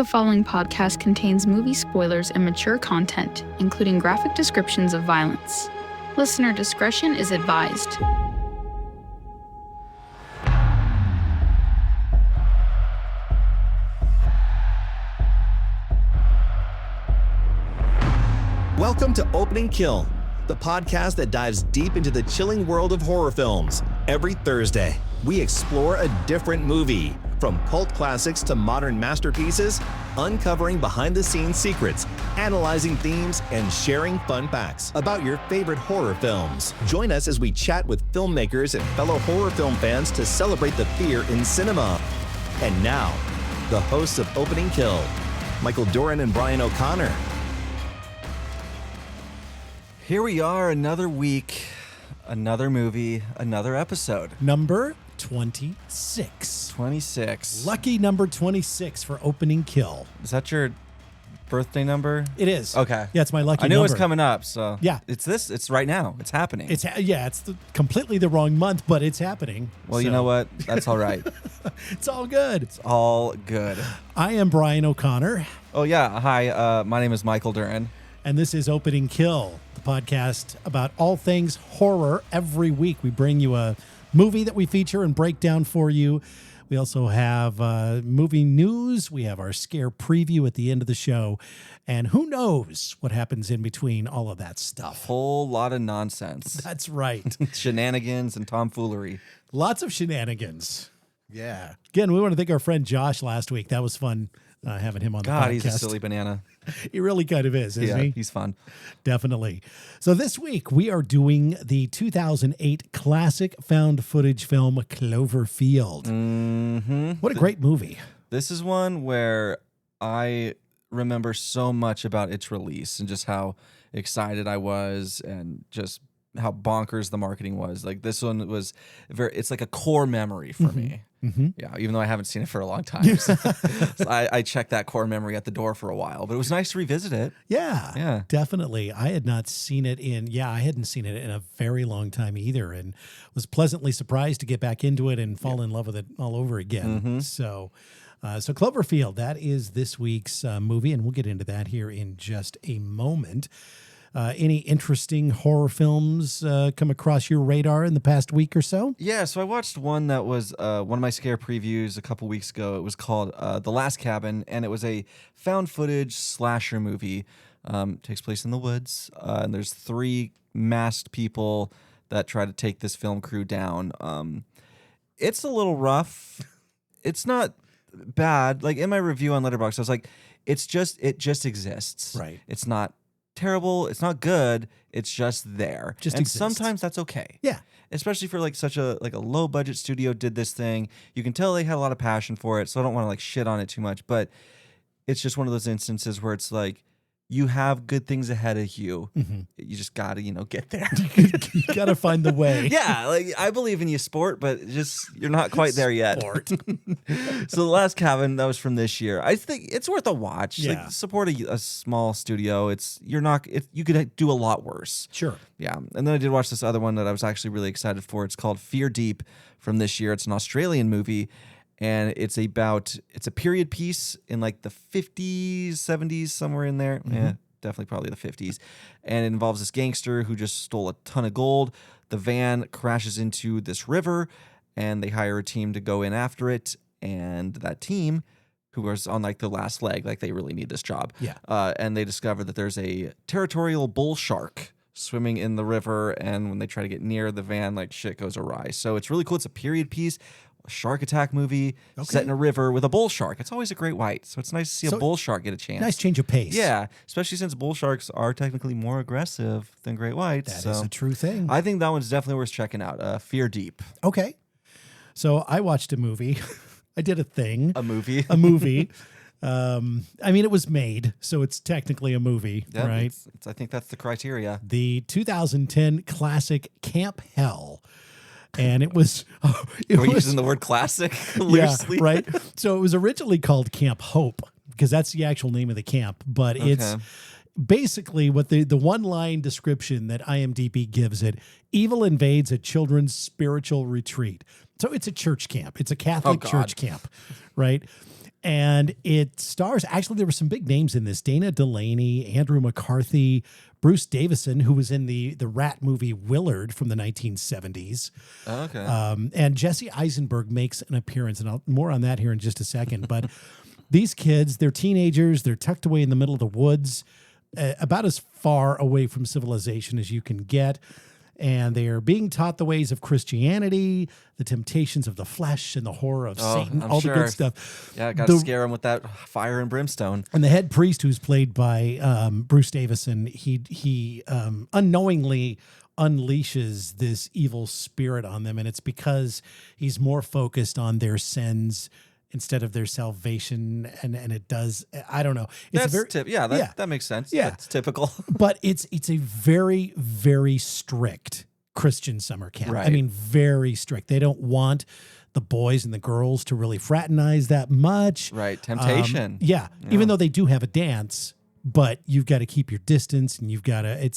The following podcast contains movie spoilers and mature content, including graphic descriptions of violence. Listener discretion is advised. Welcome to Opening Kill, the podcast that dives deep into the chilling world of horror films. Every Thursday, we explore a different movie, from cult classics to modern masterpieces, uncovering behind-the-scenes secrets, analyzing themes, and sharing fun facts about your favorite horror films. Join us as we chat with filmmakers and fellow horror film fans to celebrate the fear in cinema. And now, the hosts of Opening Kill, Michael Doran and Brian O'Connor. Here we are, another week, another movie, another episode. Number 26. 26. Lucky number 26 for Opening Kill. Is that your birthday number? It is. Okay. Yeah, it's my lucky number. I knew it was coming up, so. Yeah. It's right now. It's happening. It's completely the wrong month, but it's happening. Well, you know what? That's all right. It's all good. It's all good. I am Brian O'Connor. Oh, yeah. Hi, my name is Michael Duran. And this is Opening Kill, the podcast about all things horror. Every week we bring you a movie that we feature and break down for you. We also have movie news. We have our scare preview at the end of the show. And who knows what happens in between all of that stuff. Whole lot of nonsense. That's right. Shenanigans and tomfoolery. Lots of shenanigans. Yeah. Again, we want to thank our friend Josh last week. That was fun having him on the podcast. God, he's a silly banana. He really kind of is, isn't he? He's fun. Definitely. So this week we are doing the 2008 classic found footage film Cloverfield. Mm-hmm. What a great movie. This is one where I remember so much about its release and just how excited I was and just how bonkers the marketing was. Like this one was it's like a core memory for me. Mm-hmm. Yeah, even though I haven't seen it for a long time. So I checked that core memory at the door for a while, but it was nice to revisit it. Yeah, definitely. I hadn't seen it in a very long time either, and was pleasantly surprised to get back into it and fall in love with it all over again. Mm-hmm. So Cloverfield, that is this week's movie, and we'll get into that here in just a moment. Any interesting horror films come across your radar in the past week or so? Yeah, so I watched one that was one of my scare previews a couple weeks ago. It was called The Last Cabin, and it was a found footage slasher movie. Takes place in the woods, and there's 3 masked people that try to take this film crew down. It's a little rough. It's not bad. Like in my review on Letterboxd, I was like, it just exists. Right. It's not terrible, it's not good, it's just there. Just and exists. Sometimes that's okay. Yeah. Especially for like such a low budget studio did this thing. You can tell they had a lot of passion for it, so I don't want to like shit on it too much, but it's just one of those instances where it's like you have good things ahead of you. Mm-hmm. You just got to, get there. You got to find the way. Yeah, like I believe in you, sport, but just you're not quite there yet. Sport. So The Last Cabin, that was from this year. I think it's worth a watch. Yeah. Like, support a small studio. You could do a lot worse. Sure. Yeah. And then I did watch this other one that I was actually really excited for. It's called Fear Deep from this year. It's an Australian movie. And it's a period piece in like the 50s, 70s, somewhere in there. Mm-hmm. Yeah, definitely probably the 50s. And it involves this gangster who just stole a ton of gold. The van crashes into this river, and they hire a team to go in after it. And that team, who was on like the last leg, like they really need this job. Yeah. And they discover that there's a territorial bull shark swimming in the river. And when they try to get near the van, like shit goes awry. So it's really cool. It's a period piece. A shark attack movie set in a river with a bull shark. It's always a great white, so it's nice to see a bull shark get a chance. Nice change of pace. Yeah, especially since bull sharks are technically more aggressive than great whites. That is a true thing. I think that one's definitely worth checking out. Fear Deep. Okay. So I watched a movie. I did a thing. A movie. It was made, so it's technically a movie, right? I think that's the criteria. The 2010 classic Camp Hell. And it was... We're using the word classic loosely. Yeah, right? So it was originally called Camp Hope, because that's the actual name of the camp. But it's basically what the one-line description that IMDb gives it: evil invades a children's spiritual retreat. So it's a church camp. It's a Catholic church camp, right? And it stars, actually, there were some big names in this. Dana Delaney, Andrew McCarthy, Bruce Davison, who was in the Rat movie Willard from the 1970s. Oh, okay. And Jesse Eisenberg makes an appearance, and more on that here in just a second. But these kids, they're teenagers. They're tucked away in the middle of the woods, about as far away from civilization as you can get. And they are being taught the ways of Christianity, the temptations of the flesh, and the horror of Satan, all the good stuff. Yeah, got to scare them with that fire and brimstone. And the head priest, who's played by Bruce Davison, he unknowingly unleashes this evil spirit on them. And it's because he's more focused on their sins instead of their salvation, and it does, I don't know. It's that makes sense. Yeah. That's typical. But it's a very, very strict Christian summer camp. Right. I mean, very strict. They don't want the boys and the girls to really fraternize that much. Right. Temptation. Yeah. Even though they do have a dance, but you've got to keep your distance, and you've got to,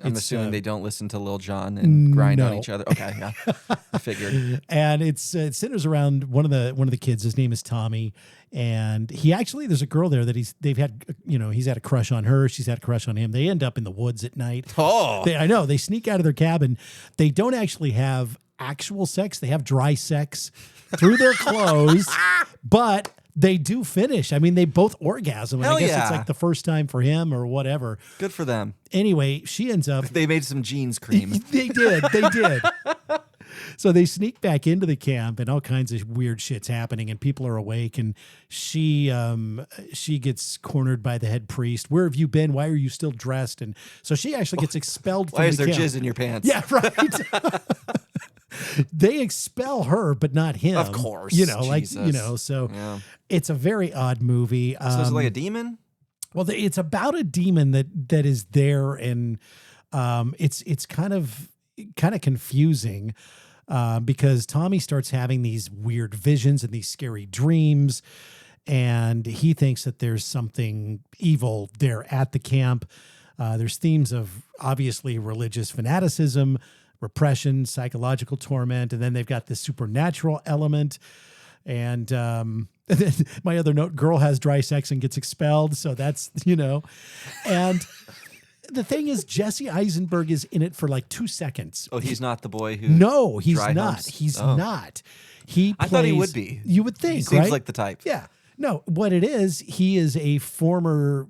I'm assuming they don't listen to Lil Jon and grind on each other. Okay, yeah, I figured. And it centers around one of the kids. His name is Tommy, and there's a girl there that he's had a crush on her. She's had a crush on him. They end up in the woods at night. Oh, I know. They sneak out of their cabin. They don't actually have actual sex. They have dry sex through their clothes, but they do finish. I mean, they both orgasm. And I guess it's like the first time for him or whatever. Good for them. Anyway, she ends up. They made some jeans cream. They did. So they sneak back into the camp, and all kinds of weird shit's happening, and people are awake. And she gets cornered by the head priest. Where have you been? Why are you still dressed? And so she actually gets expelled from the camp. Why is there jizz in your pants? Yeah, right. They expel her, but not him. Of course. So it's a very odd movie. So is it like a demon? Well, it's about a demon that is there, and it's kind of confusing because Tommy starts having these weird visions and these scary dreams, and he thinks that there's something evil there at the camp. There's themes of obviously religious fanaticism, repression, psychological torment, and then they've got this supernatural element. And my other note, girl has dry sex and gets expelled. So that's, and the thing is, Jesse Eisenberg is in it for like 2 seconds. Oh, he's not the boy who. No, he's not. Humps? He's not. I thought he would be. You would think, he seems right? like the type. Yeah. No, what it is, he is a former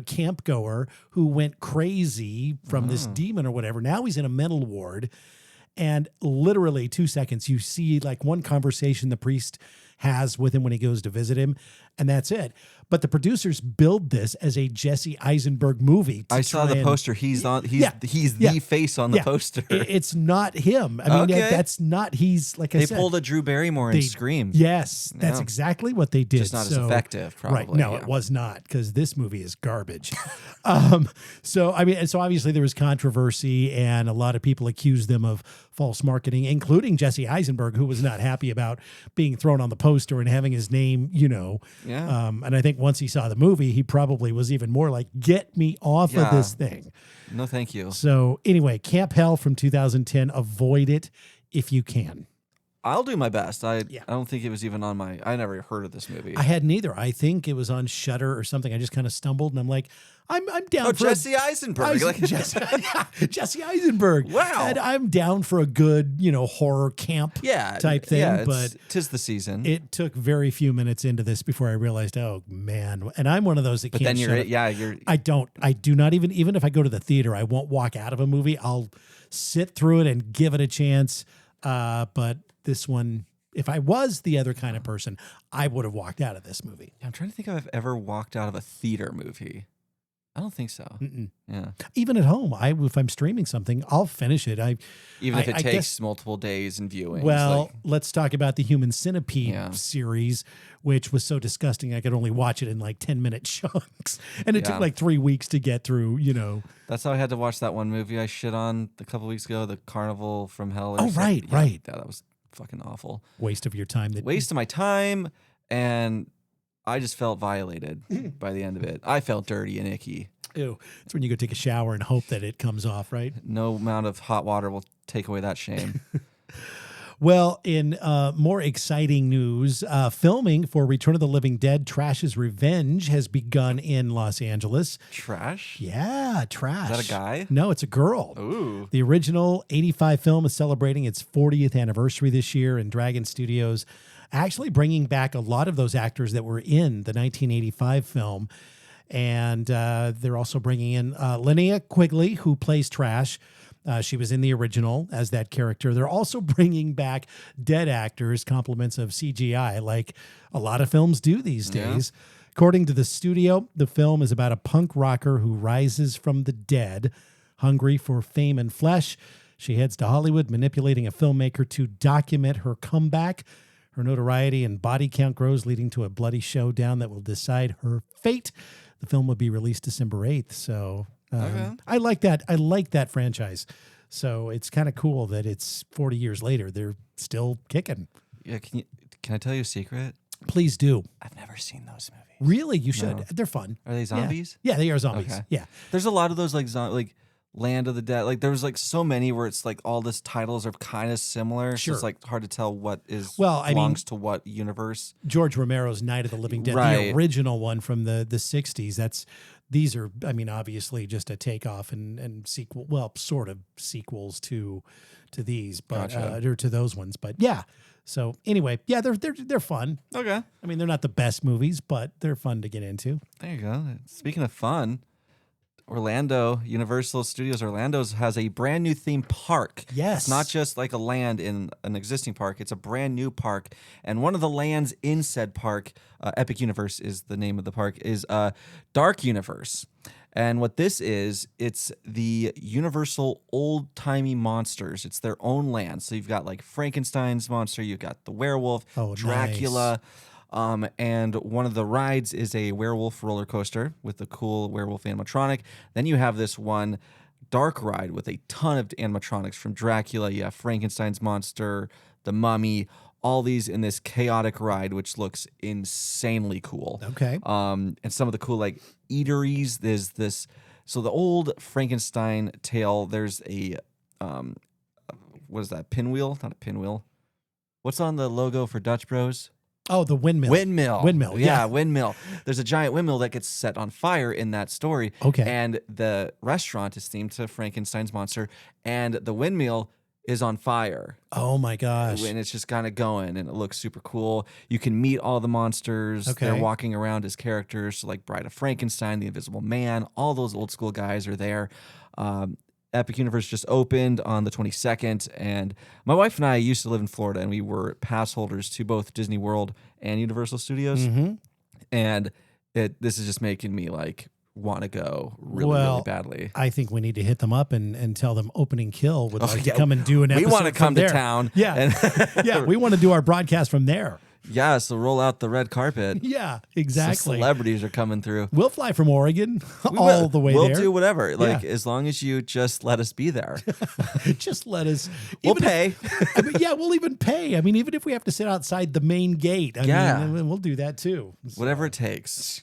camp goer who went crazy from this demon or whatever. Now he's in a mental ward, and literally 2 seconds, you see like one conversation the priest has with him when he goes to visit him, and that's it. But the producers build this as a Jesse Eisenberg movie. I saw the poster. He's the face on the poster. It's not him. I mean, that's not. He's like I said. They pulled a Drew Barrymore and Scream. Yes, that's exactly what they did. Just not as effective, probably. Right? No, it was not, because this movie is garbage. So obviously there was controversy, and a lot of people accused them of false marketing, including Jesse Eisenberg, who was not happy about being thrown on the poster and having his name, and I think once he saw the movie, he probably was even more like, get me off of this thing. No, thank you. So anyway, Camp Hell from 2010, avoid it if you can. I'll do my best. I don't think it was even on I never heard of this movie. I hadn't either. I think it was on Shudder or something. I just kind of stumbled, and I'm like, I'm down for Jesse Eisenberg. Jesse Eisenberg. Wow. And I'm down for a good, horror camp type thing. Yeah, but 'tis the season. It took very few minutes into this before I realized, oh man. And I'm one of those that can't. But then I do not even if I go to the theater, I won't walk out of a movie. I'll sit through it and give it a chance. But this one, if I was the other kind of person, I would have walked out of this movie. I'm trying to think if I've ever walked out of a theater movie. I don't think so. Mm-mm. Yeah. Even at home, if I'm streaming something, I'll finish it. Even if it takes multiple days and viewing. Well, let's talk about the Human Centipede series, which was so disgusting I could only watch it in like 10-minute chunks. And it took like 3 weeks to get through, That's how I had to watch that one movie I shit on a couple weeks ago, The Carnival from Hell. Right. Yeah, that was fucking awful. Waste of your time. Waste of my time, and I just felt violated by the end of it. I felt dirty and icky. Ew. It's when you go take a shower and hope that it comes off, right? No amount of hot water will take away that shame. Well, in more exciting news, filming for Return of the Living Dead: Trash's Revenge has begun in Los Angeles. Trash? Yeah, Trash. Is that a guy? No, it's a girl. Ooh. The original 85 film is celebrating its 40th anniversary this year, and Dragon Studios actually bringing back a lot of those actors that were in the 1985 film. And they're also bringing in Linnea Quigley, who plays Trash. She was in the original as that character. They're also bringing back dead actors, compliments of CGI, like a lot of films do these days. According to the studio, the film is about a punk rocker who rises from the dead, hungry for fame and flesh. She heads to Hollywood, manipulating a filmmaker to document her comeback. Her notoriety and body count grows, leading to a bloody showdown that will decide her fate. The film will be released December 8th. So I like that. I like that franchise. So it's kind of cool that it's 40 years later. They're still kicking. Yeah, can I tell you a secret? Please do. I've never seen those movies. Really? You should. No. They're fun. Are they zombies? Yeah, they are zombies. Okay. Yeah. There's a lot of those like Land of the Dead. Like there was like so many where it's like all these titles are kind of similar. Sure. So it's like hard to tell what is I belongs to what universe. George Romero's Night of the Living Dead, Right. the original one from the 60s. These are, I mean, obviously just a takeoff and sequel, well, sort of sequels to these, but Gotcha. or to those ones. But yeah. So anyway, yeah, they're fun. Okay. I mean, they're not the best movies, but they're fun to get into. There you go. Speaking of fun, Universal Studios Orlando has a brand new theme park. Yes. It's not just like a land in an existing park. It's a brand new park. And one of the lands in said park, Epic Universe is the name of the park, is Dark Universe. And what this is, it's the Universal old-timey monsters. It's their own land. So you've got like Frankenstein's monster, you've got the werewolf, Dracula. Nice. And one of the rides is a werewolf roller coaster with a cool werewolf animatronic. Then you have this one dark ride with a ton of animatronics from Dracula. You have Frankenstein's monster, the mummy, all these in this chaotic ride, which looks insanely cool. Okay. And some of the cool like eateries. There's this. So the old Frankenstein tale. There's a what is that? Pinwheel? Not a pinwheel. What's on the logo for Dutch Bros? Oh, the windmill. Windmill. Yeah, windmill. There's a giant windmill that gets set on fire in that story. Okay. And the restaurant is themed to Frankenstein's monster, and the windmill is on fire. Oh my gosh. And it's just kind of going, and it looks super cool. You can meet all the monsters. Okay. They're walking around as characters, so like Bride of Frankenstein, the Invisible Man, all those old school guys are there. Epic Universe just opened on the 22nd, and my wife and I used to live in Florida, and we were pass holders to both Disney World and Universal Studios. Mm-hmm. And this is just making me like want to go really badly. I think we need to hit them up and tell them Opening Kill would like to yeah. come and do an episode. We want to come from to there. town. Yeah. And Yeah, we want to do our broadcast from there. yeah, so roll out the red carpet. Yeah, Some exactly. celebrities are coming through. We'll fly from Oregon We all will. the way we'll there. do whatever. Like Yeah. as long as you just let us be there. Just let us. We'll even pay. If, I mean, yeah, we'll even pay. I mean, even if we have to sit outside the main gate, I mean, we'll do that too. So- Whatever it takes.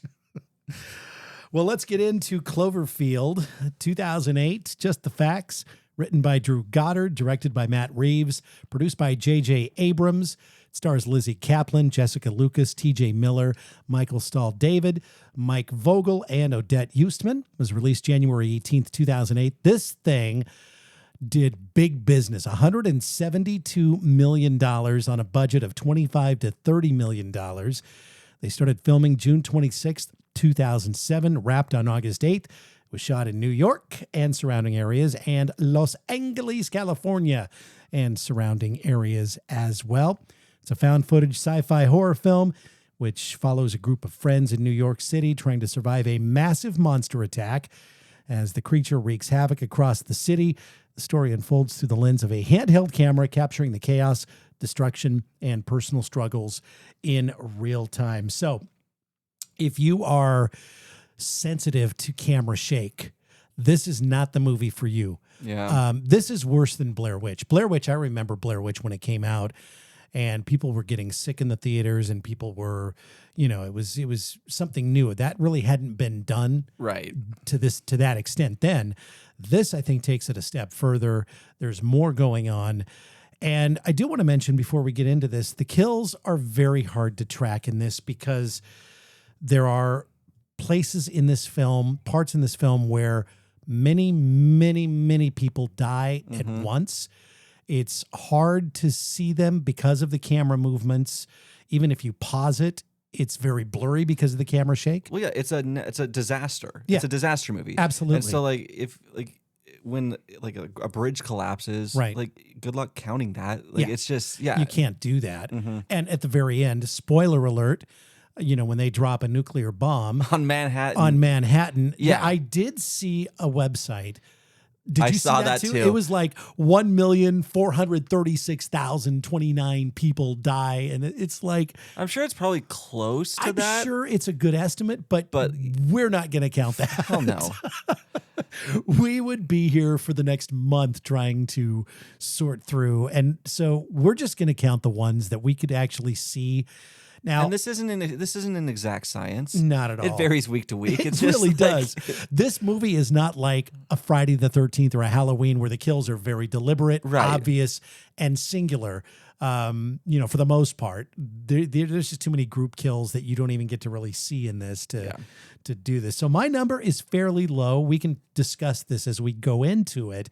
Well, let's get into Cloverfield, 2008. Just the facts. Written by Drew Goddard, directed by Matt Reeves, produced by J.J. Abrams. It stars Lizzie Kaplan, Jessica Lucas, T.J. Miller, Michael Stahl-David, Mike Vogel, and Odette Eustman. It was released January 18th, 2008. This thing did big business, $172 million on a budget of $25 to $30 million. They started filming June 26th, 2007, wrapped on August 8th. It was shot in New York and surrounding areas, and Los Angeles, California, and surrounding areas as well. It's a found footage sci-fi horror film which follows a group of friends in New York City trying to survive a massive monster attack. As the creature wreaks havoc across the city, the story unfolds through the lens of a handheld camera capturing the chaos, destruction, and personal struggles in real time. So, if you are sensitive to camera shake, this is not the movie for you. Yeah. This is worse than Blair Witch. Blair Witch, I remember Blair Witch when it came out, and people were getting sick in the theaters, and people were, it was something new that really hadn't been done Right. to that extent. Then this, I think, takes it a step further. There's more going on. And I do want to mention before we get into this, the kills are very hard to track in this because there are places in this film, parts in this film where many, many, many people die at once. It's hard to see them because of the camera movements. Even if you pause it, it's very blurry because of the camera shake. Well, yeah, it's a disaster. Yeah. It's a disaster movie. Absolutely. And so when a bridge collapses, Right. like good luck counting that. Like it's just You can't do that. And at the very end, spoiler alert, when they drop a nuclear bomb on Manhattan. Yeah. I did see a website. Did I you saw see that that too? too. It was like 1,436,029 people die. And it's like, I'm sure it's probably close to that. I'm sure it's a good estimate, but we're not going to count that. Oh, no. We would be here for the next month trying to sort through. And so we're just going to count the ones that we could actually see. Now, And this isn't an exact science. Not at all. It varies week to week. It really does. This movie is not like a Friday the 13th or a Halloween where the kills are very deliberate, Right. obvious, and singular. For the most part, there's just too many group kills that you don't even get to really see in this to do this. So my number is fairly low. We can discuss this as we go into it.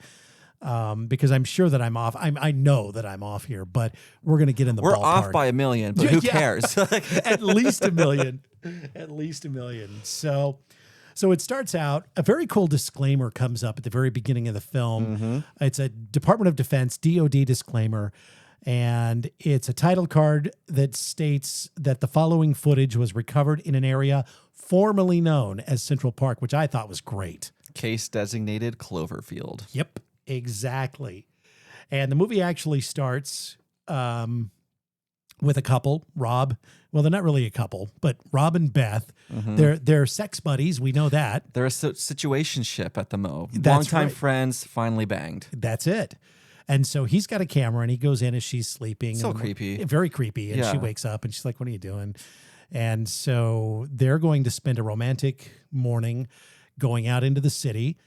Because I'm sure that I'm off. I know that I'm off here, but we're going to get in the ballpark. We're off by 1 million, but who cares? At least 1 million. At least 1 million. So it starts out, a very cool disclaimer comes up at the very beginning of the film. It's a Department of Defense, DOD disclaimer, and it's a title card that states that the following footage was recovered in an area formerly known as Central Park, which I thought was great. Case designated Cloverfield. Yep. Exactly. And the movie actually starts with a couple, Rob. Well, they're not really a couple, but Rob and Beth. They're sex buddies. We know that. They're a situationship at the Mo. That's Longtime right. friends, finally banged. That's it. And so he's got a camera and he goes in as she's sleeping. So and creepy. Very creepy. And she wakes up and she's like, "What are you doing?" And so they're going to spend a romantic morning going out into the city.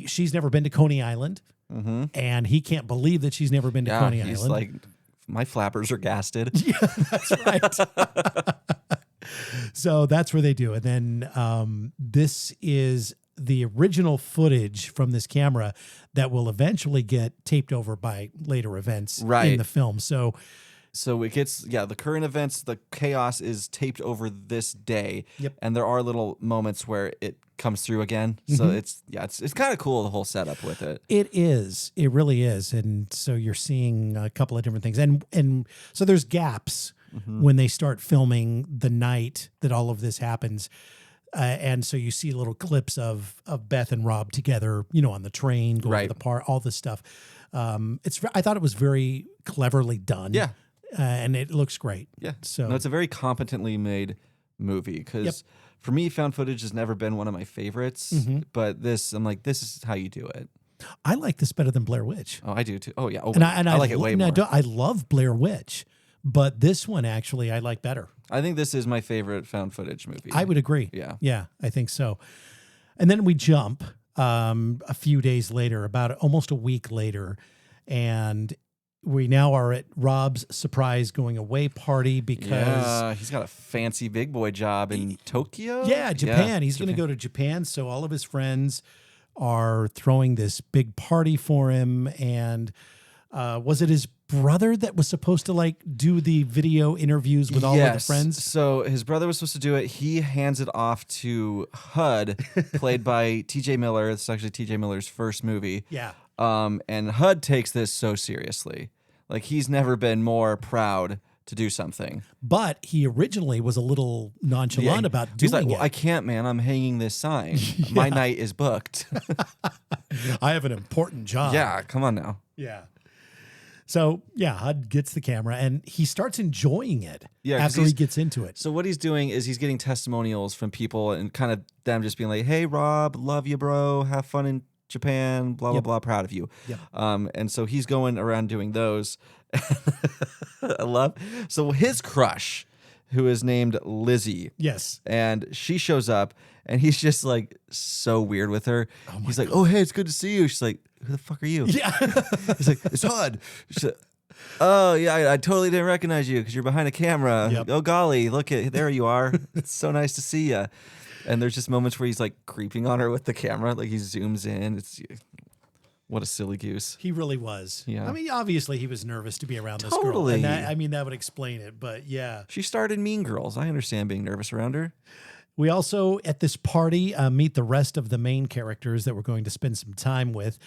She's never been to Coney Island, and he can't believe that she's never been to Coney he's Island. like, my flappers are gasted. Yeah, that's right. So that's where they do. And then this is the original footage from this camera that will eventually get taped over by later events in the film. So it gets, the current events, the chaos is taped over this day. Yep. And there are little moments where it comes through again. So it's kind of cool, the whole setup with it. it is. It really is. And so you're seeing a couple of different things. And so there's gaps when they start filming the night that all of this happens. And so you see little clips of Beth and Rob together, on the train, going to the park, all this stuff. I thought it was very cleverly done. Yeah. And it looks great. Yeah. So No, it's a very competently made movie because for me, found footage has never been one of my favorites. But I'm like, this is how you do it. I like this better than Blair Witch. Oh, I do too. Oh, yeah. Oh, And I like it way more. I love Blair Witch, but this one actually I like better. I think this is my favorite found footage movie. I would agree. Yeah. Yeah, I think so. And then we jump a few days later, about almost a week later, and we now are at Rob's surprise going away party because he's got a fancy big boy job in Tokyo. Yeah, Japan. He's going to go to Japan. So all of his friends are throwing this big party for him. And was it his brother that was supposed to do the video interviews with all of the friends? So his brother was supposed to do it. He hands it off to HUD, played by TJ Miller. It's actually TJ Miller's first movie. Yeah. And HUD takes this so seriously. Like, he's never been more proud to do something. But he originally was a little nonchalant about doing he's like, it. well, I can't, man. I'm hanging this sign. My night is booked. I have an important job. Yeah, come on now. Yeah. So, HUD gets the camera and he starts enjoying it after he gets into it. So what he's doing is he's getting testimonials from people and kind of them just being like, hey, Rob, love you, bro. Have fun in Japan, blah, blah, blah, proud of you. Yep. And so he's going around doing those. So his crush, who is named Lizzie. Yes. And she shows up, and he's just like so weird with her. He's like, "Oh, hey, it's good to see you." She's like, "Who the fuck are you?" Yeah. He's like, "It's Hud." She's like, "Oh, yeah, I totally didn't recognize you because you're behind a camera." Yep. Oh, golly, there you are. It's so nice to see you. And there's just moments where he's like creeping on her with the camera, like he zooms in. What a silly goose. He really was. Yeah. I mean, obviously he was nervous to be around this girl. Totally. And that would explain it, but yeah. She starred in Mean Girls. I understand being nervous around her. We also, at this party, meet the rest of the main characters that we're going to spend some time with,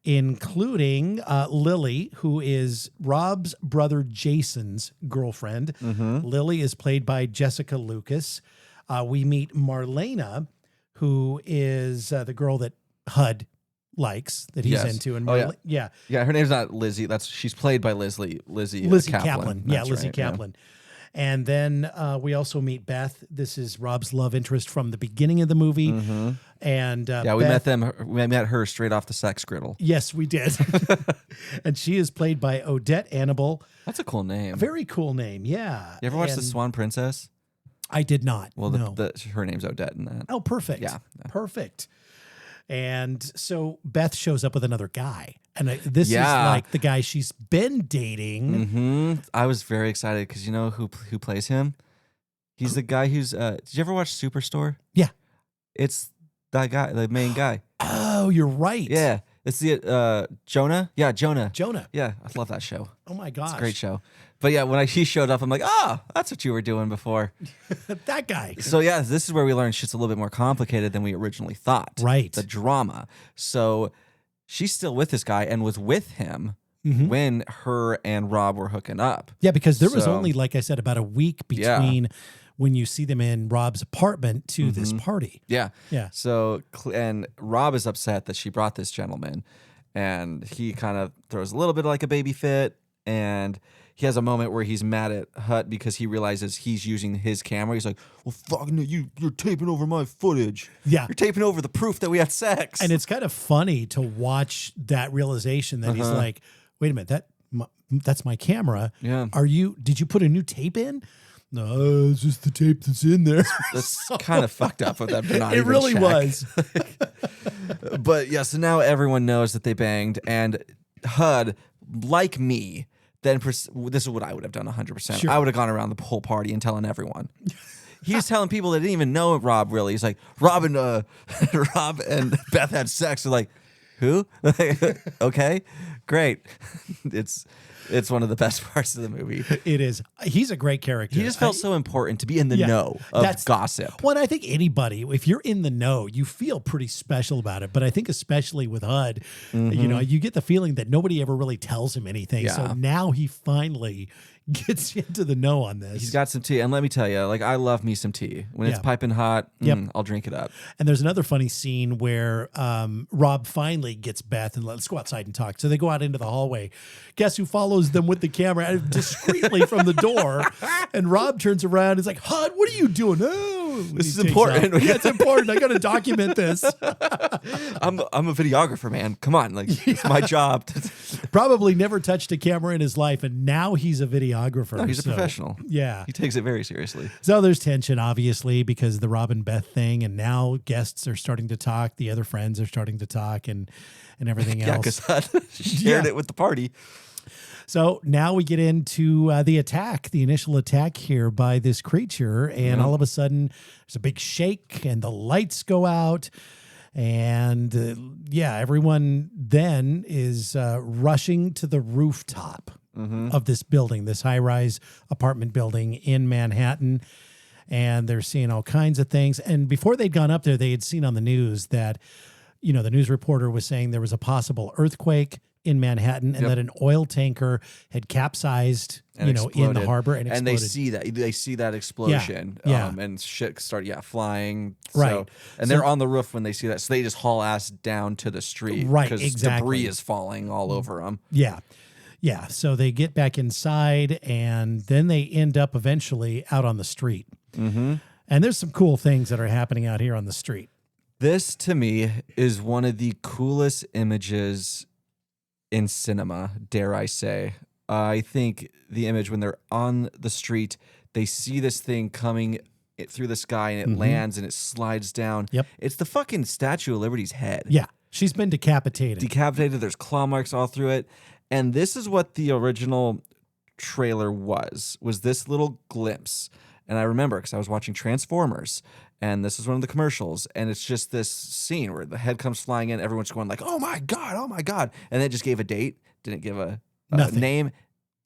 including Lily, who is Rob's brother Jason's girlfriend. Lily is played by Jessica Lucas. We meet Marlena, who is the girl that Hud likes, that he's into. And yeah, her name's not Lizzie. She's played by Lizzie Kaplan. Yeah, That's Lizzie right, Kaplan. And then we also meet Beth. This is Rob's love interest from the beginning of the movie. And we met her straight off the sex griddle. Yes, we did. And she is played by Odette Annable. That's a cool name. A very cool name, yeah. You ever watch The Swan Princess? I did not. Well, no. her name's Odette in that. Oh, perfect. Yeah. Perfect. And so Beth shows up with another guy. And this is like the guy she's been dating. I was very excited because you know who plays him? He's the guy who's... did you ever watch Superstore? Yeah. It's that guy, the main guy. Oh, you're right. Yeah. It's the Jonah. Yeah, Jonah. Yeah, I love that show. Oh, my gosh. It's a great show. But yeah, when he showed up, I'm like, that's what you were doing before. That guy. So yeah, this is where we learned shit's a little bit more complicated than we originally thought. Right. The drama. So she's still with this guy and was with him when her and Rob were hooking up. Yeah, because there was only, like I said, about a week between when you see them in Rob's apartment to this party. Yeah. Yeah. So, and Rob is upset that she brought this gentleman, and he kind of throws a little bit of like a baby fit, and he has a moment where he's mad at Hut because he realizes he's using his camera. He's like, "Well, fuck no, you're taping over my footage. Yeah. You're taping over the proof that we had sex." And it's kind of funny to watch that realization that he's like, "Wait a minute, that's my camera. Yeah. Did you put a new tape in?" No, it's just the tape that's in there. That's kind of fucked up of them to not It even really check. was. But yeah, so now everyone knows that they banged, and Hud, like me, then this is what I would have done 100%. Sure. I would have gone around the whole party and telling everyone. He's telling people that didn't even know Rob really. He's like, Rob and Beth had sex. They're like, who? Okay, great. It's one of the best parts of the movie. It is. He's a great character. He just felt so important to be in the know of gossip. Well, I think anybody, if you're in the know, you feel pretty special about it. But I think especially with Hud, you get the feeling that nobody ever really tells him anything. Yeah. So now he finally gets into the know on this. He's got some tea. And let me tell you, like, I love me some tea. When it's piping hot, I'll drink it up. And there's another funny scene where Rob finally gets Beth and let's go outside and talk. So they go out into the hallway. Guess who follows them with the camera discreetly from the door? And Rob turns around and is like, Hud, what are you doing? Oh, this is important. Yeah, it's important. I got to document this. I'm a videographer, man. Come on. Like, it's my job. Probably never touched a camera in his life. And now he's a videographer. No, he's a professional. Yeah. He takes it very seriously. So there's tension, obviously, because of the Rob and Beth thing. And now guests are starting to talk. The other friends are starting to talk and everything else. Yeah, because Hud shared it with the party. So now we get into the initial attack here by this creature. And all of a sudden, there's a big shake and the lights go out. And everyone then is rushing to the rooftop of this building, this high-rise apartment building in Manhattan. And they're seeing all kinds of things. And before they'd gone up there, they had seen on the news that, the news reporter was saying there was a possible earthquake in Manhattan and that an oil tanker had capsized, in the harbor and exploded. And they see that explosion and shit start flying. Right. So, and they're on the roof when they see that. So they just haul ass down to the street. Right, because exactly. debris is falling all over them. Yeah. Yeah. So they get back inside and then they end up eventually out on the street. Mm-hmm. And there's some cool things that are happening out here on the street. This, to me, is one of the coolest images in cinema, dare I say. I think the image when they're on the street, they see this thing coming through the sky, and it lands and it slides down. Yep. It's the fucking Statue of Liberty's head. Yeah. She's been decapitated. There's claw marks all through it. And this is what the original trailer was this little glimpse. And I remember because I was watching Transformers, and this is one of the commercials, and it's just this scene where the head comes flying in, everyone's going like, oh my God. And they just gave a date, didn't give a name.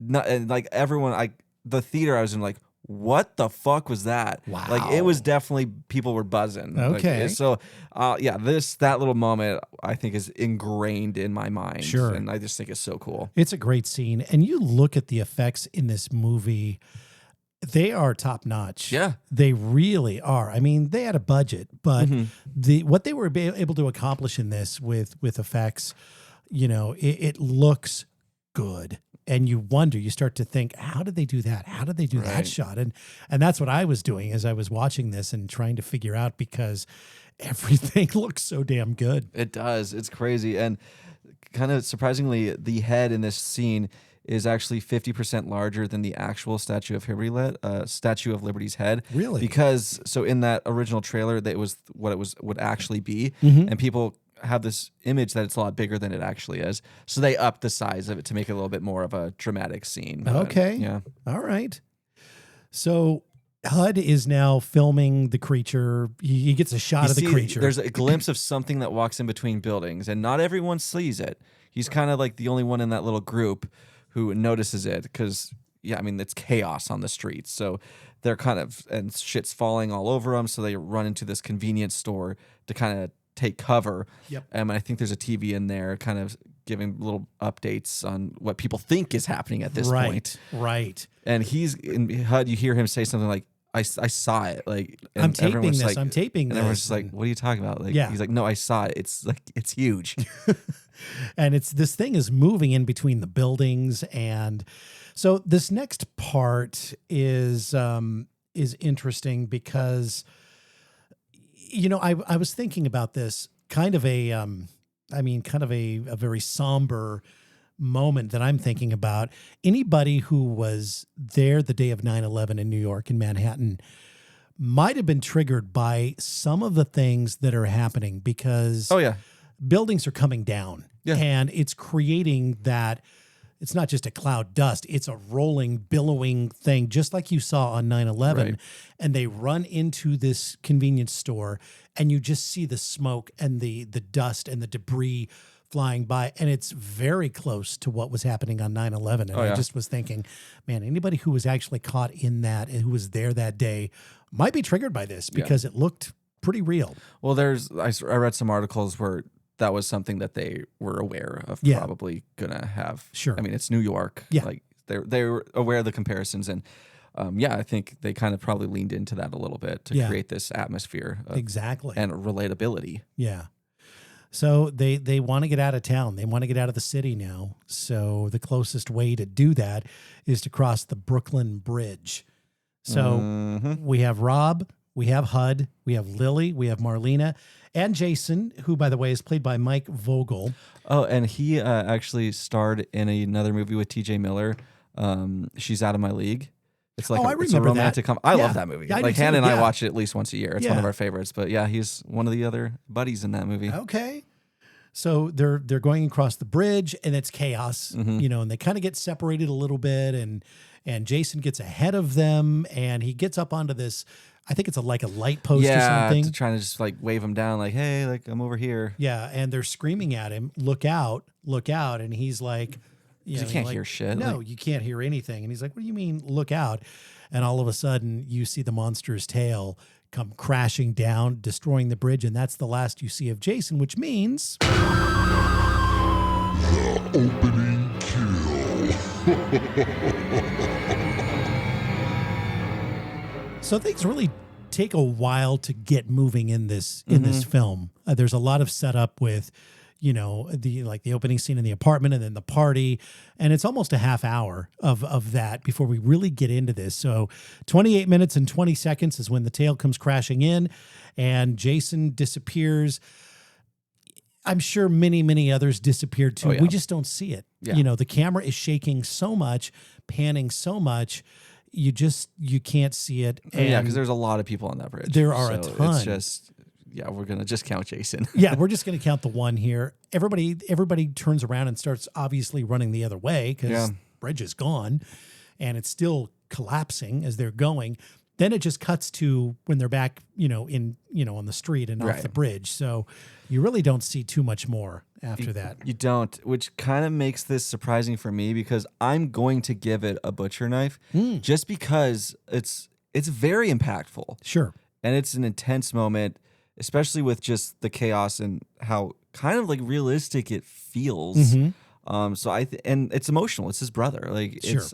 And like everyone, the theater I was in, like, what the fuck was that? Wow. Like, it was definitely, people were buzzing. Okay. Like, that little moment I think is ingrained in my mind. Sure. And I just think it's so cool. It's a great scene. And you look at the effects in this movie, they are top notch. Yeah. They really are. I mean, they had a budget, but what they were able to accomplish in this with effects, it looks good. And you start to think, how did they do that? How did they do that shot? And that's what I was doing as I was watching this and trying to figure out, because everything looks so damn good. It does. It's crazy. And kind of surprisingly, the head in this scene is actually 50% larger than the actual Statue of Liberty's head. Really? Because so in that original trailer, that was what it would actually be, and people have this image that it's a lot bigger than it actually is. So they upped the size of it to make it a little bit more of a dramatic scene. Okay. Yeah. All right. So HUD is now filming the creature. He gets a shot of the creature. There's a glimpse of something that walks in between buildings, and not everyone sees it. He's kind of like the only one in that little group who notices it, because, it's chaos on the streets. So they're and shit's falling all over them. So they run into this convenience store to kind of take cover. Yep. And I think there's a TV in there kind of giving little updates on what people think is happening at this point. Right. And he's in HUD, you hear him say something like, I saw it. Like, and I'm taping everyone's this. like, I'm taping this. And everyone's just like, what are you talking about? Like, he's like, no, I saw it. It's like, it's huge. And this thing is moving in between the buildings. And so this next part is interesting because, I was thinking about this kind of a very somber moment that I'm thinking about. Anybody who was there the day of 9/11 in New York, in Manhattan, might have been triggered by some of the things that are happening, because buildings are coming down, and it's creating that. It's not just a cloud dust. It's a rolling, billowing thing, just like you saw on 9/11. Right. And they run into this convenience store, and you just see the smoke and the dust and the debris flying by. And it's very close to what was happening on 9/11. And I just was thinking, man, anybody who was actually caught in that and who was there that day might be triggered by this, because it looked pretty real. Well, I read some articles where that was something that they were aware of probably gonna have. Sure. I mean, it's New York. Yeah. Like they were aware of the comparisons, and I think they kind of probably leaned into that a little bit to create this atmosphere of, Exactly. and relatability. Yeah. So they want to get out of town. They want to get out of the city now. So the closest way to do that is to cross the Brooklyn Bridge. So we have Rob, we have HUD, we have Lily, we have Marlena, and Jason, who, by the way, is played by Mike Vogel. Oh, and he actually starred in another movie with T.J. Miller. She's Out of My League. It's like it's a romantic comedy. I love that movie. Yeah, like Hannah and I watch it at least once a year. It's one of our favorites. But he's one of the other buddies in that movie. Okay. So they're going across the bridge, and it's chaos, and they kind of get separated a little bit, and Jason gets ahead of them, and he gets up onto this, I think it's like a light post or something. Trying to just like wave him down, like, hey, like I'm over here. Yeah, and they're screaming at him, look out, and he's like, you can't hear shit. No, you can't hear anything. And he's like, what do you mean, look out? And all of a sudden, you see the monster's tail come crashing down, destroying the bridge, and that's the last you see of Jason, which means... The opening kill. So things really take a while to get moving in this film. There's a lot of setup with, the opening scene in the apartment and then the party, and it's almost a half hour of that before we really get into this. So 28 minutes and 20 seconds is when the tail comes crashing in, and Jason disappears. I'm sure many, many others disappeared too. We just don't see it. Yeah. The camera is shaking so much, panning so much. you can't see it. And yeah, because there's a lot of people on that bridge. There are a ton. It's just, we're going to just count Jason. Yeah, we're just going to count the one here. Everybody turns around and starts obviously running the other way because the bridge is gone and it's still collapsing as they're going. Then it just cuts to when they're back, on the street and off the bridge. So you really don't see too much more after that. You don't, which kind of makes this surprising for me because I'm going to give it a butcher knife just because it's very impactful. Sure. And it's an intense moment, especially with just the chaos and how kind of like realistic it feels. So and it's emotional. It's his brother.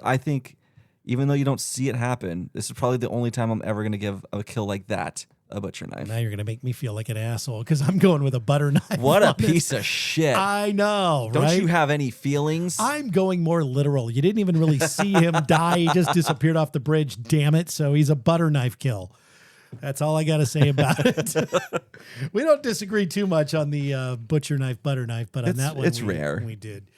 I think even though you don't see it happen, this is probably the only time I'm ever going to give a kill like that a butcher knife. Now you're going to make me feel like an asshole because I'm going with a butter knife. What a piece of shit. I know, Don't right? you have any feelings? I'm going more literal. You didn't even really see him die. He just disappeared off the bridge. Damn it. So he's a butter knife kill. That's all I got to say about it. We don't disagree too much on the butcher knife, butter knife, but on that one, it's rare. We did.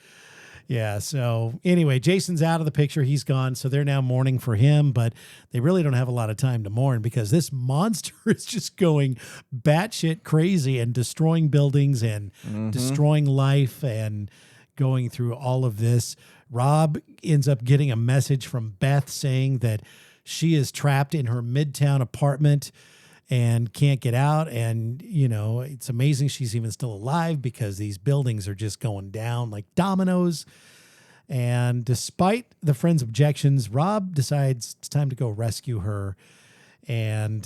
Yeah. So anyway, Jason's out of the picture. He's gone. So they're now mourning for him, but they really don't have a lot of time to mourn because this monster is just going batshit crazy and destroying buildings and destroying life and going through all of this. Rob ends up getting a message from Beth saying that she is trapped in her Midtown apartment and can't get out. And, it's amazing she's even still alive because these buildings are just going down like dominoes. And despite the friend's objections, Rob decides it's time to go rescue her. And,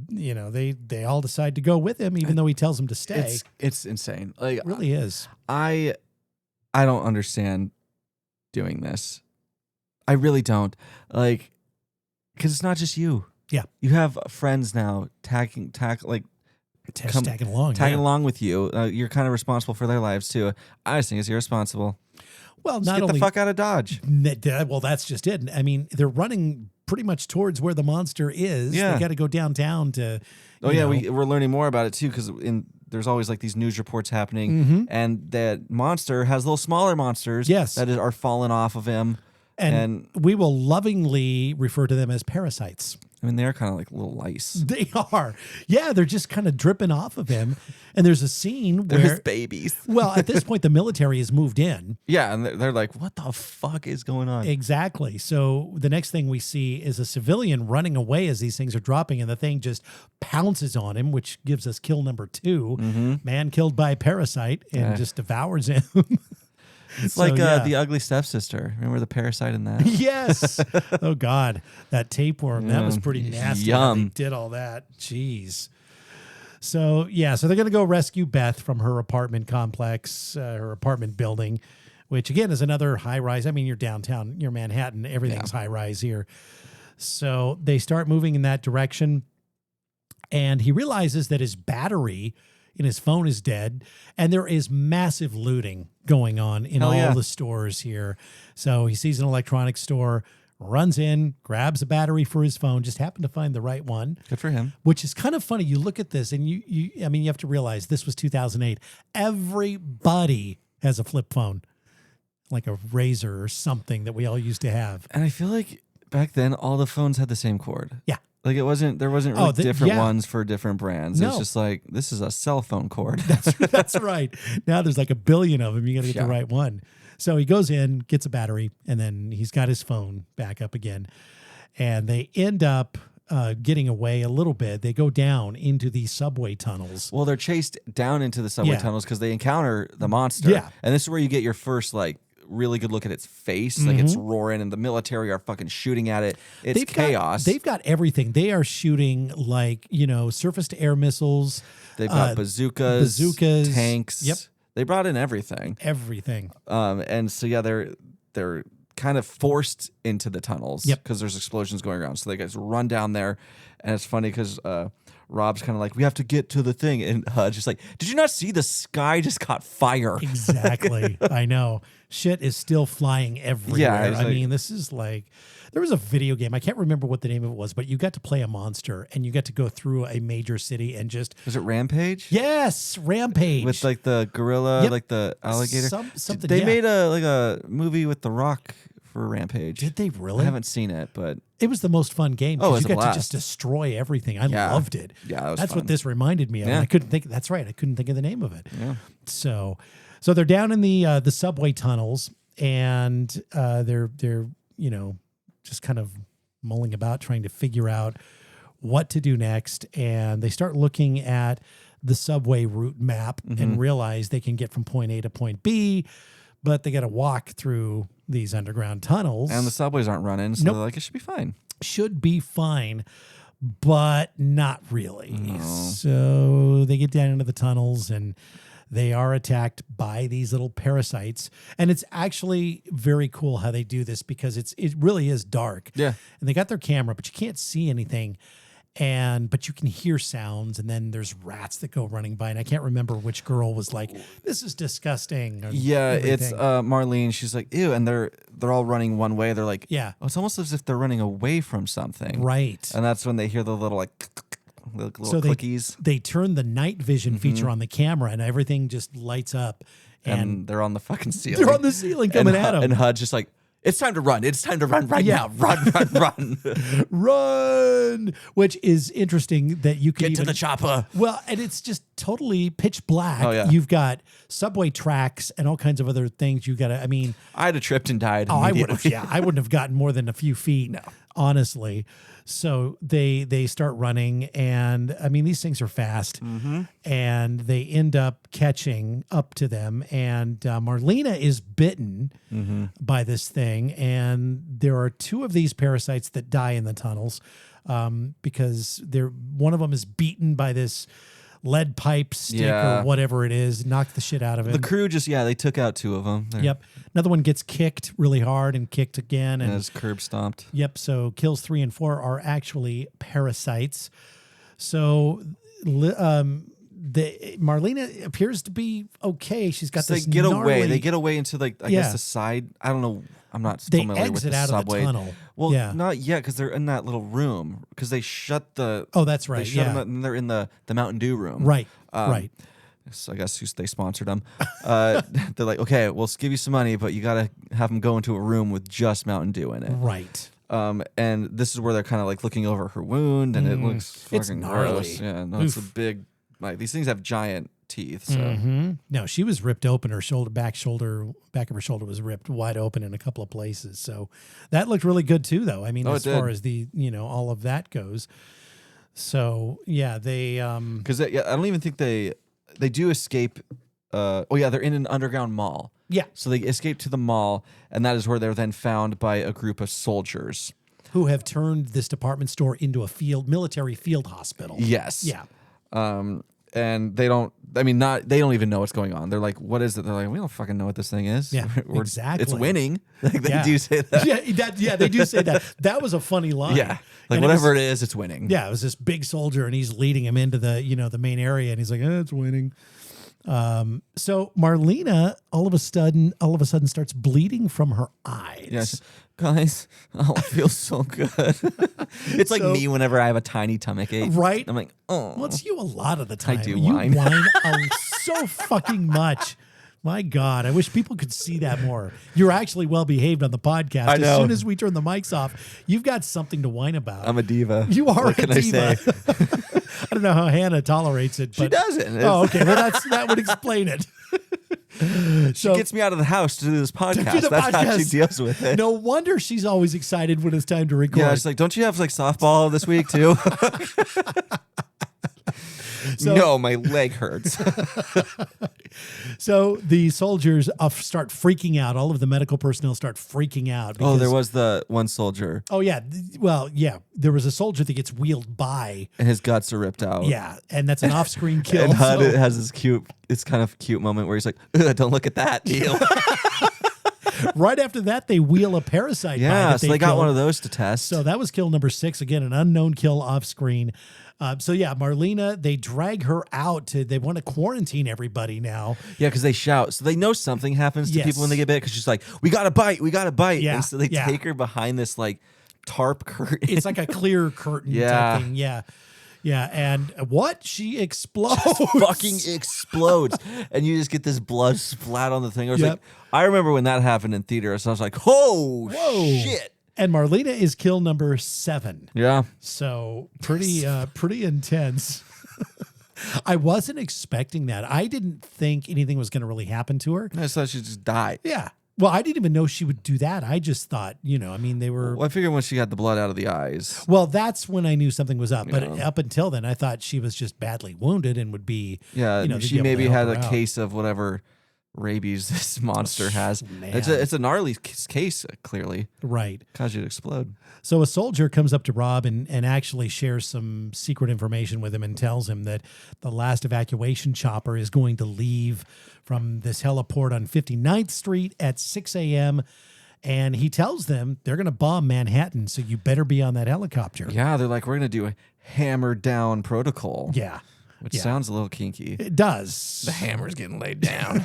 they all decide to go with him, even though he tells them to stay. It's insane. Like, it really is. I don't understand doing this. I really don't. Like, because it's not just you. Yeah. You have friends now tagging along with you. You're kind of responsible for their lives too. I just think it's irresponsible. Well, just get the fuck out of Dodge. Well, that's just it. I mean, they're running pretty much towards where the monster is. Yeah. They got to go downtown to. We're learning more about it too because there's always like these news reports happening, and that monster has little smaller monsters. That are falling off of him. And we will lovingly refer to them as parasites. I mean, they're kind of like little lice. They are. Yeah, they're just kind of dripping off of him. And there's a scene where... There's babies. Well, at this point, the military has moved in. Yeah, and they're like, what the fuck is going on? Exactly. So the next thing we see is a civilian running away as these things are dropping, and the thing just pounces on him, which gives us kill number 2. Man killed by a parasite and just devours him. It's like the ugly stepsister. Remember the parasite in that? Yes. Oh, God. That tapeworm. That was pretty nasty. Yum. They did all that. Jeez. So they're going to go rescue Beth from her apartment complex, her apartment building, which, again, is another high-rise. I mean, you're downtown. You're Manhattan. Everything's high-rise here. So they start moving in that direction, and he realizes that his battery in his phone is dead, and there is massive looting going on in all the stores here. So he sees an electronics store, runs in, grabs a battery for his phone, just happened to find the right one. Good for him. Which is kind of funny. You look at this and you have to realize this was 2008. Everybody has a flip phone, like a Razor or something that we all used to have. And I feel like back then all the phones had the same cord. Yeah. Like there wasn't really different ones for different brands. No. It's just like, this is a cell phone cord. That's right. Now there's like a billion of them. You got to get the right one. So he goes in, gets a battery, and then he's got his phone back up again. And they end up getting away a little bit. They go down into the subway tunnels. Well, they're chased down into the subway tunnels because they encounter the monster. Yeah. And this is where you get your first really good look at its face. Like it's roaring and the military are fucking shooting at it. It's chaos. They've got everything. They are shooting surface to air missiles. They've got bazookas, tanks. Yep. They brought in everything. And so they're kind of forced into the tunnels because there's explosions going around. So they guys run down there, and it's funny because Rob's kind of like, we have to get to the thing, and just like, did you not see the sky just caught fire? Exactly. I know. Shit is still flying everywhere. Yeah, I mean, this is like, there was a video game. I can't remember what the name of it was, but you got to play a monster and you got to go through a major city and just. Was it Rampage? Yes, Rampage. With like the gorilla, like the alligator. Something. They made a movie with The Rock for Rampage. Did they really? I haven't seen it, but It was the most fun game Oh, it because was you a got to blast. just destroy everything. I Yeah. loved it. Yeah, that was That's fun. what this reminded me of. Yeah. And I couldn't think. That's right. I couldn't think of the name of it. Yeah. So they're down in the subway tunnels, and they're just kind of mulling about, trying to figure out what to do next. And they start looking at the subway route map and realize they can get from point A to point B, but they got to walk through these underground tunnels. And the subways aren't running, so Nope. they're like, it should be fine. Should be fine, but not really. No. So they get down into the tunnels and they are attacked by these little parasites. And it's actually very cool how they do this because it really is dark. Yeah. And they got their camera, but you can't see anything. But you can hear sounds, and then there's rats that go running by. And I can't remember which girl was like, "This is disgusting." or Yeah, it's everything. Marlene. She's like, ew, and they're all running one way. They're like, Yeah. oh, it's almost as if they're running away from something. Right. And that's when they hear the little like little So clickies, they turn the night vision feature on the camera, and everything just lights up. and they're on the fucking ceiling. they're on the ceiling coming and at them. And HUD's just like, it's time to run. It's time to run right Yeah. now. Run. Run, which is interesting that you can Get to even, the chopper. well, and it's just totally pitch black. Oh, yeah. You've got subway tracks and all kinds of other things. You got to, I mean, I'd have tripped and died. I would immediately. have, I wouldn't have gotten more than a few feet, honestly. So they start running, and I mean, these things are fast, and they end up catching up to them. And Marlena is bitten by this thing, and there are two of these parasites that die in the tunnels because one of them is beaten by this lead pipe stick Yeah. or whatever it is, knocked the shit out of it. The crew just, they took out two of them. Yep. Another one gets kicked really hard and kicked again. And And is curb stomped. yep. So kills 3 and 4 are actually parasites. So Marlena appears to be okay. She's got So they this get away. gnarly- They get away into like, I Yeah. guess the side. I don't know. I'm not They familiar with exit the out of the subway. tunnel. Well, Yeah. not yet because they're in that little room because they shut the. Oh, that's right. They shut Yeah. them, and they're in the Mountain Dew room. Right. Um, right. So I guess they sponsored them. They're like, okay, we'll give you some money, but you got to have them go into a room with just Mountain Dew in it. Right. And this is where they're kind of like looking over her wound, and it looks It's fucking gnarly. gross. Yeah, no, it's a Oof. big. Like these things have giant teeth. So No, she was ripped open. Her back of her shoulder was ripped wide open in a couple of places. So that looked really good too, though. I mean, Oh, as it far did. as the all of that goes. So yeah, they because I don't even think they do escape. They're in an underground mall. yeah, So they escape to the mall, and that is where they're then found by a group of soldiers. who have turned this department store into a military field hospital. Yes. Yeah. And they don't. I mean, they don't even know what's going on. They're like, "What is it?" They're like, "We don't fucking know what this thing is." Yeah, It's exactly. winning. Like they Yeah. do say that. Yeah, they do say that. That was a funny line. Yeah. Like And whatever it is, it's winning. Yeah, it was this big soldier, and he's leading him into the the main area, and he's like, "It's winning." So Marlena all of a sudden starts bleeding from her eyes. Yes. Guys, it feels so good. It's like So- me whenever I have a tiny stomach ache. Right? I'm like, oh. Well, it's you a lot of the time. do You whine. whine so fucking much. My God, I wish people could see that more. You're actually well behaved on the podcast. I As know. soon as we turn the mics off, you've got something to whine about. I'm a diva. You are What a can I diva. say? I don't know how Hannah tolerates it. She But, doesn't. Oh, okay. Well, that would explain it. She gets me out of the house to do this podcast. the That's how she podcast. deals with it. No wonder she's always excited when it's time to record. Yeah, she's like, don't you have like softball this week too? So- No, my leg hurts. So the soldiers start freaking out. All of the medical personnel start freaking out. Oh, there because- was the one soldier, Oh, yeah. Well, yeah. There was a soldier that gets wheeled by. and his guts are ripped out. Yeah. And that's an off-screen kill. And HUD so- has this it's kind of cute moment where he's like, "Ugh, don't look at that." Ew. right after that, they wheel a parasite by. Yeah, that so they got killed. one of those to test. So that was kill number 6. Again, an unknown kill off screen. So yeah, Marlena, they drag her out they want to quarantine everybody now. yeah, because they shout. So they know something happens to Yes. people when they get bit because she's like, we got to bite. Yeah, And so they yeah. take her behind this like tarp curtain. It's like a clear curtain Yeah. type thing. Yeah. Yeah, and what? She explodes. Fucking explodes. And you just get this blood splat on the thing. I was like, I remember when that happened in theater. So I was like, whoa, shit. And Marlena is kill number 7. Yeah. So pretty intense. I wasn't expecting that. I didn't think anything was going to really happen to her. I just thought she'd just die. Yeah. Well, I didn't even know she would do that. I just thought, they were... Well, I figured when she got the blood out of the eyes. Well, that's when I knew something was up. But up until then, I thought she was just badly wounded and would be... Yeah, she maybe had a case of whatever rabies this monster has. Man. It's a gnarly case, clearly. Right. Cause you to explode. So a soldier comes up to Rob and actually shares some secret information with him and tells him that the last evacuation chopper is going to leave from this heliport on 59th Street at 6 a.m. And he tells them they're going to bomb Manhattan, so you better be on that helicopter. Yeah, they're like, we're going to do a hammer down protocol. Yeah. Which sounds a little kinky. It does. The hammer's getting laid down.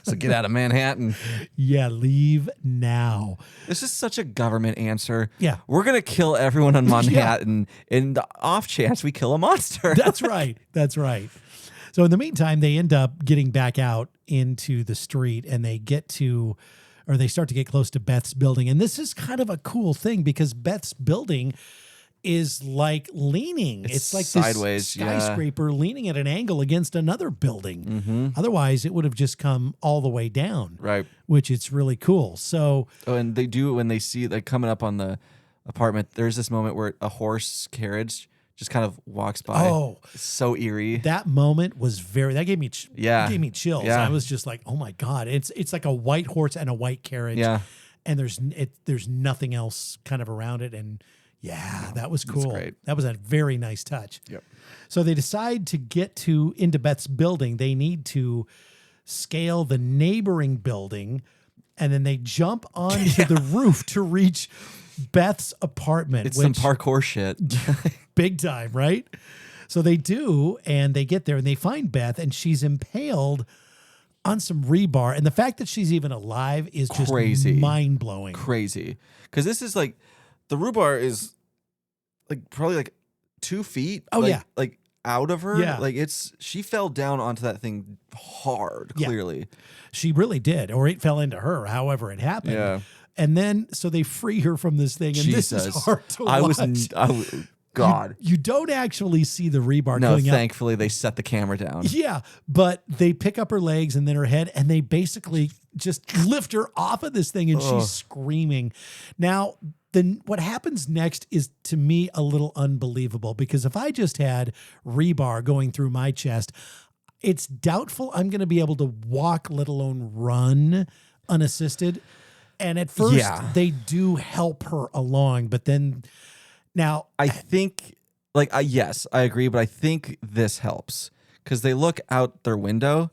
So get out of Manhattan. Yeah, leave now. This is such a government answer. Yeah. We're going to kill everyone on Manhattan in the off chance we kill a monster. That's right. That's right. So in the meantime, they end up getting back out into the street and they start to get close to Beth's building. And this is kind of a cool thing because Beth's building is like leaning. It's like sideways, this skyscraper leaning at an angle against another building. Mm-hmm. Otherwise, it would have just come all the way down. Right. Which it's really cool. So, and they do it when they see like coming up on the apartment. There's this moment where a horse carriage just kind of walks by. Oh, it's so eerie. That moment was that gave me chills. Yeah. I was just like, oh my God. It's like a white horse and a white carriage. Yeah. And there's nothing else kind of around it. And yeah, that was cool. That's great. That was a very nice touch. Yep. So they decide to get into Beth's building. They need to scale the neighboring building, and then they jump onto the roof to reach Beth's apartment. It's some parkour shit. Big time, right? So they do, and they get there, and they find Beth, and she's impaled on some rebar. And the fact that she's even alive is just crazy, mind-blowing. Crazy. Because this is like, the rebar is like probably like 2 feet. Oh, like out of her. Yeah. Like she fell down onto that thing hard, clearly. She really did, or it fell into her, however it happened. Yeah. And then, so they free her from this thing, and Jesus. this is hard to watch. God. You don't actually see the rebar No, going up. thankfully they set the camera down. Yeah, but they pick up her legs and then her head, and they basically just lift her off of this thing, and she's screaming. Now, then what happens next is, to me, a little unbelievable, because if I just had rebar going through my chest, it's doubtful I'm going to be able to walk, let alone run unassisted. And at first, they do help her along, but then... Now, I think, yes, I agree, but I think this helps because they look out their window,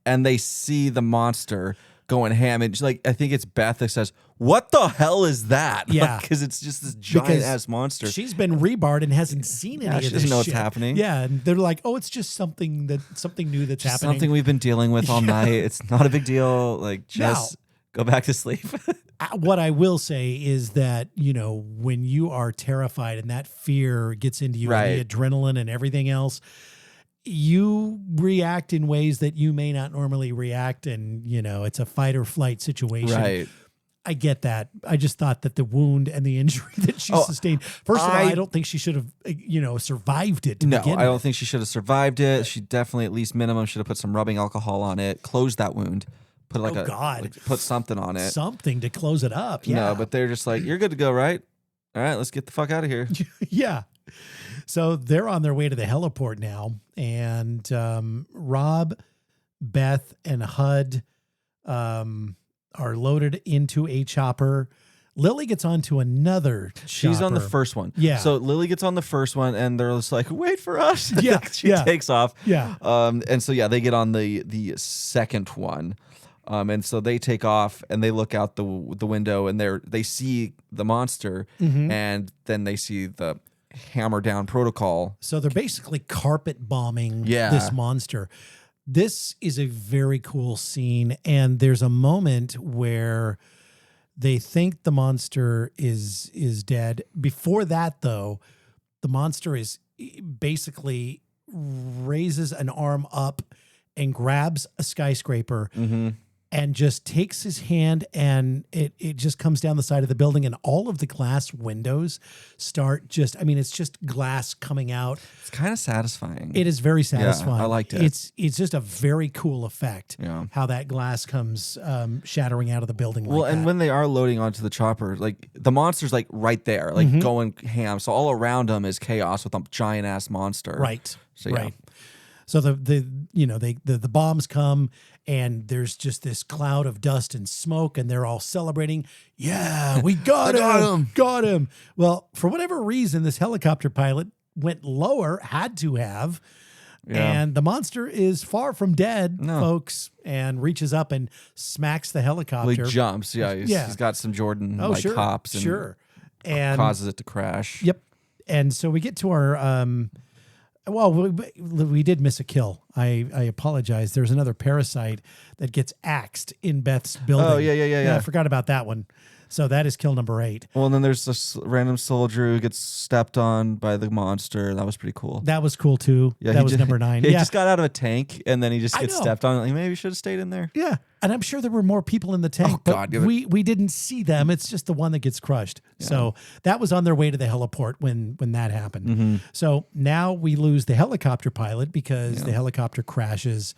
and they see the monster going ham, and I think it's Beth that says, "What the hell is that?" Yeah, because it's just this giant ass monster. She's been rebarred and hasn't seen any of this. She doesn't know what's shit. happening. Yeah, and they're like, "Oh, it's just something new that's happening. Something we've been dealing with all night. It's not a big deal. Go back to sleep." What I will say is that, when you are terrified and that fear gets into you, and the adrenaline and everything else, you react in ways that you may not normally react. And, it's a fight or flight situation. Right. I get that. I just thought that the wound and the injury that she sustained, first of all, I don't think she should have, survived it. No, I don't think she should have survived it. She definitely, at least minimum, should have put some rubbing alcohol on it, closed that wound. Put put something on it. Something to close it up. Yeah. No, but they're just like, you're good to go, right? All right, let's get the fuck out of here. Yeah. So they're on their way to the heliport now. And Rob, Beth, and HUD are loaded into a chopper. Lily gets onto another chopper. She's on the first one. Yeah. So Lily gets on the first one, and they're just like, wait for us. Yeah. She takes off. Yeah. And so, they get on the second one. And so they take off, and they look out the window, and they see the monster, and then they see the hammer down protocol. So they're basically carpet bombing this monster. This is a very cool scene, and there's a moment where they think the monster is dead. Before that, though, the monster is basically raises an arm up and grabs a skyscraper and just takes his hand, and it just comes down the side of the building, and all of the glass windows start it's just glass coming out. It's kind of satisfying. It is very satisfying. Yeah, I liked it. It's just a very cool effect. Yeah. How that glass comes shattering out of the building. Well, like and that. when they are loading onto the chopper, like the monster's like right there, like going ham. So all around them is chaos with a giant ass monster. Right. So yeah. Right. So the bombs come, and there's just this cloud of dust and smoke, and they're all celebrating. Yeah, we got him. Got him. Well, for whatever reason, this helicopter pilot went lower, had to have. Yeah. And the monster is far from dead, folks, and reaches up and smacks the helicopter. Well, he jumps. Yeah, he's got some Jordan hops and and causes it to crash. Yep. And so we get to our well, we did miss a kill. I apologize. There's another parasite that gets axed in Beth's building. Oh, yeah. I forgot about that one. So that is kill number 8. Well, and then there's this random soldier who gets stepped on by the monster. That was pretty cool. That was cool too. Yeah, that was number 9. He just got out of a tank, and then he just gets know. stepped on. Like, maybe he should have stayed in there. Yeah. And I'm sure there were more people in the tank, but we didn't see them. It's just the one that gets crushed. Yeah. So that was on their way to the heliport when that happened. So now we lose the helicopter pilot because the helicopter crashes.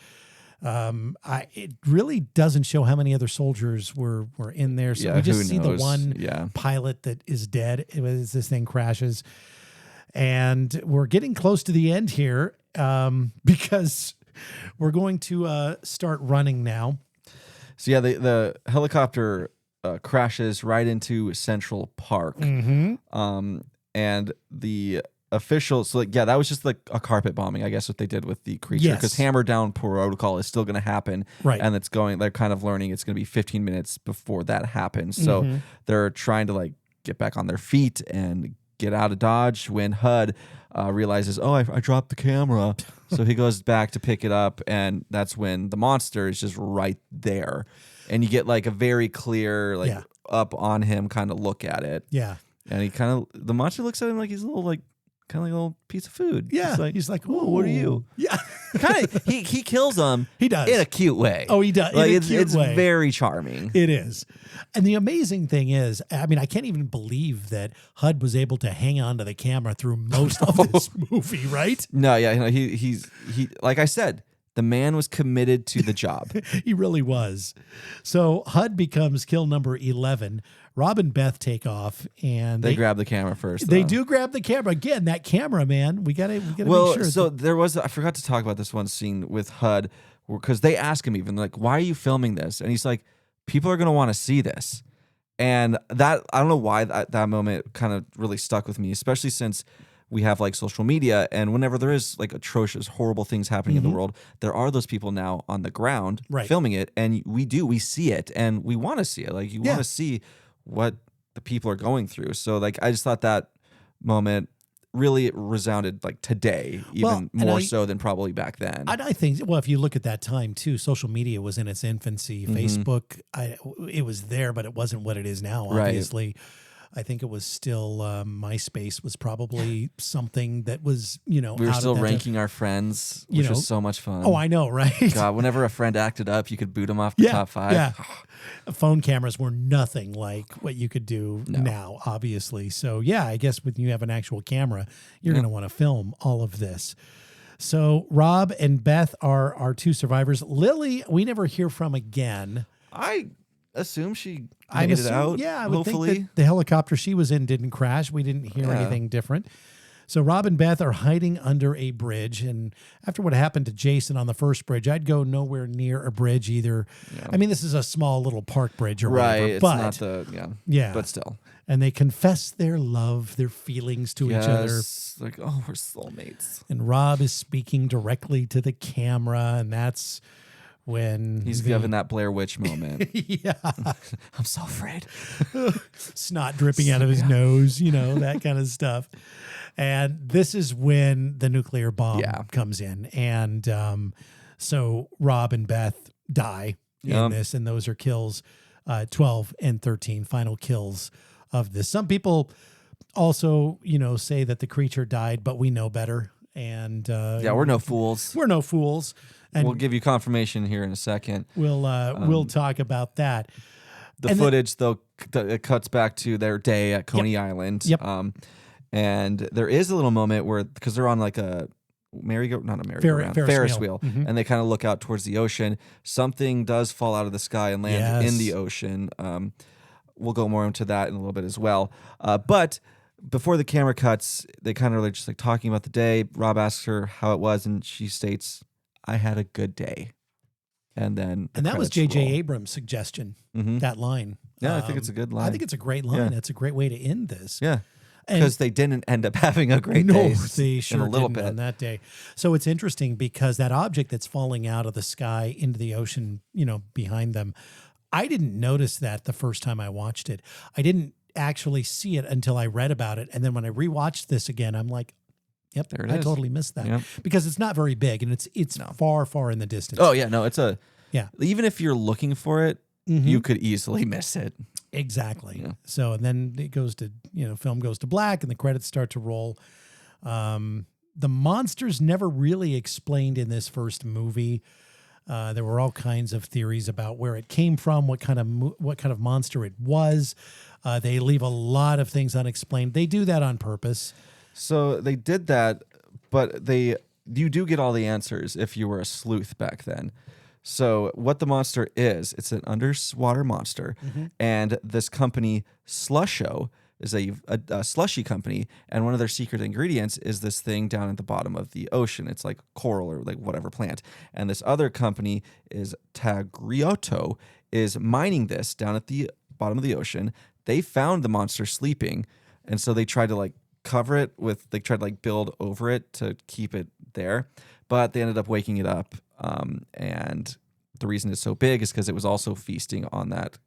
It really doesn't show how many other soldiers were in there. So we just see the one pilot that is dead as this thing crashes. And we're getting close to the end here because we're going to start running now. So yeah, the helicopter crashes right into Central Park. And the official, so like, yeah, that was just like a carpet bombing, I guess, what they did with the creature, because hammer down protocol is still going to happen, right? And they're kind of learning it's going to be 15 minutes before that happens, so they're trying to like get back on their feet and get out of Dodge when HUD realizes, oh, I dropped the camera, so he goes back to pick it up, and that's when the monster is just right there, and you get like a very clear up on him kind of look at it, and he the monster looks at him like he's a little like. Kind of like a little piece of food. Yeah. He's like, oh, what are you? Yeah. Kind of, he kills them. He does. In a cute way. Oh, he does. Like, in a cute way. It's very charming. It is. And the amazing thing is, I mean, I can't even believe that HUD was able to hang on to the camera through most of this movie, right? No, yeah. He like I said, the man was committed to the job. He really was. So HUD becomes kill number 11. Rob and Beth take off, and they grab the camera first. They do grab the camera again. That camera, man, we gotta make sure. So there was. I forgot to talk about this one scene with HUD, because they ask him even like, "Why are you filming this?" And he's like, "People are gonna want to see this." And that, I don't know why that moment kind of really stuck with me, especially since we have like social media, and whenever there is like atrocious, horrible things happening in the world, there are those people now on the ground filming it, and we see it, and we want to see it. Like you want to see what the people are going through. So like I just thought that moment really resounded like today, even more so than probably back then. I think, well, if you look at that time too, social media was in its infancy. Facebook, it was there, but it wasn't what it is now, obviously. I think it was still MySpace was probably something that was, we were still ranking our friends, which was so much fun. Oh, I know, right? God, whenever a friend acted up, you could boot them off the top 5. Yeah. Phone cameras were nothing like what you could do now, obviously. So yeah, I guess when you have an actual camera, you're going to want to film all of this. So Rob and Beth are our 2 survivors. Lily, we never hear from again. I assume she made it out. Yeah, I would think that the helicopter she was in didn't crash. We didn't hear anything different. So Rob and Beth are hiding under a bridge. And after what happened to Jason on the first bridge, I'd go nowhere near a bridge either. Yeah. I mean, this is a small little park bridge or whatever. It's but not but still. And they confess their love, their feelings to each other. Like, oh, we're soulmates. And Rob is speaking directly to the camera, and that's when he's giving that Blair Witch moment. Yeah. I'm so afraid. Snot dripping out of his nose, that kind of stuff. And this is when the nuclear bomb comes in. And so Rob and Beth die in this, and those are kills 12 and 13, final kills of this. Some people also, say that the creature died, but we know better. And we're no fools. We're no fools. And We'll give you confirmation here in a second. We'll talk about that. The footage, though, it cuts back to their day at Coney Island. Yep. And there is a little moment where, because they're on like a Ferris wheel, Mm-hmm. and they kind of look out towards the ocean. Something does fall out of the sky and land in the ocean. We'll go more into that in a little bit as well. But before the camera cuts, they kind of are just like talking about the day. Rob asks her how it was, and she states, "I had a good day." And then that was J.J. roll. Abrams' suggestion, Mm-hmm. that line. Yeah, I think it's a good line. I think it's a great line. Yeah. That's a great way to end this. Yeah. Because they didn't end up having a great day. No, they sure in a little didn't bit on that day. So it's interesting because that object that's falling out of the sky into the ocean, behind them, I didn't notice that the first time I watched it. I didn't actually see it until I read about it. And then when I rewatched this again, I'm like, yep, There it I is. totally missed that. Yep. Because it's not very big and it's far, far in the distance. Oh, yeah. No, it's a... Yeah. Even if you're looking for it, you could easily miss it. Exactly. Yeah. So, and then it goes to, film goes to black and the credits start to roll. The monsters never really explained in this first movie. There were all kinds of theories about where it came from, what kind of monster it was. They leave a lot of things unexplained. They do that on purpose. So they did that, but you do get all the answers if you were a sleuth back then. So what the monster is, it's an underwater monster, and this company, Slusho, is a slushy company, and one of their secret ingredients is this thing down at the bottom of the ocean. It's like coral or like whatever plant. And this other company is Tagrioto, is mining this down at the bottom of the ocean. They found the monster sleeping, and so they tried to like cover it with, they tried to like build over it to keep it there, but they ended up waking it up. And the reason it's so big is because it was also feasting on that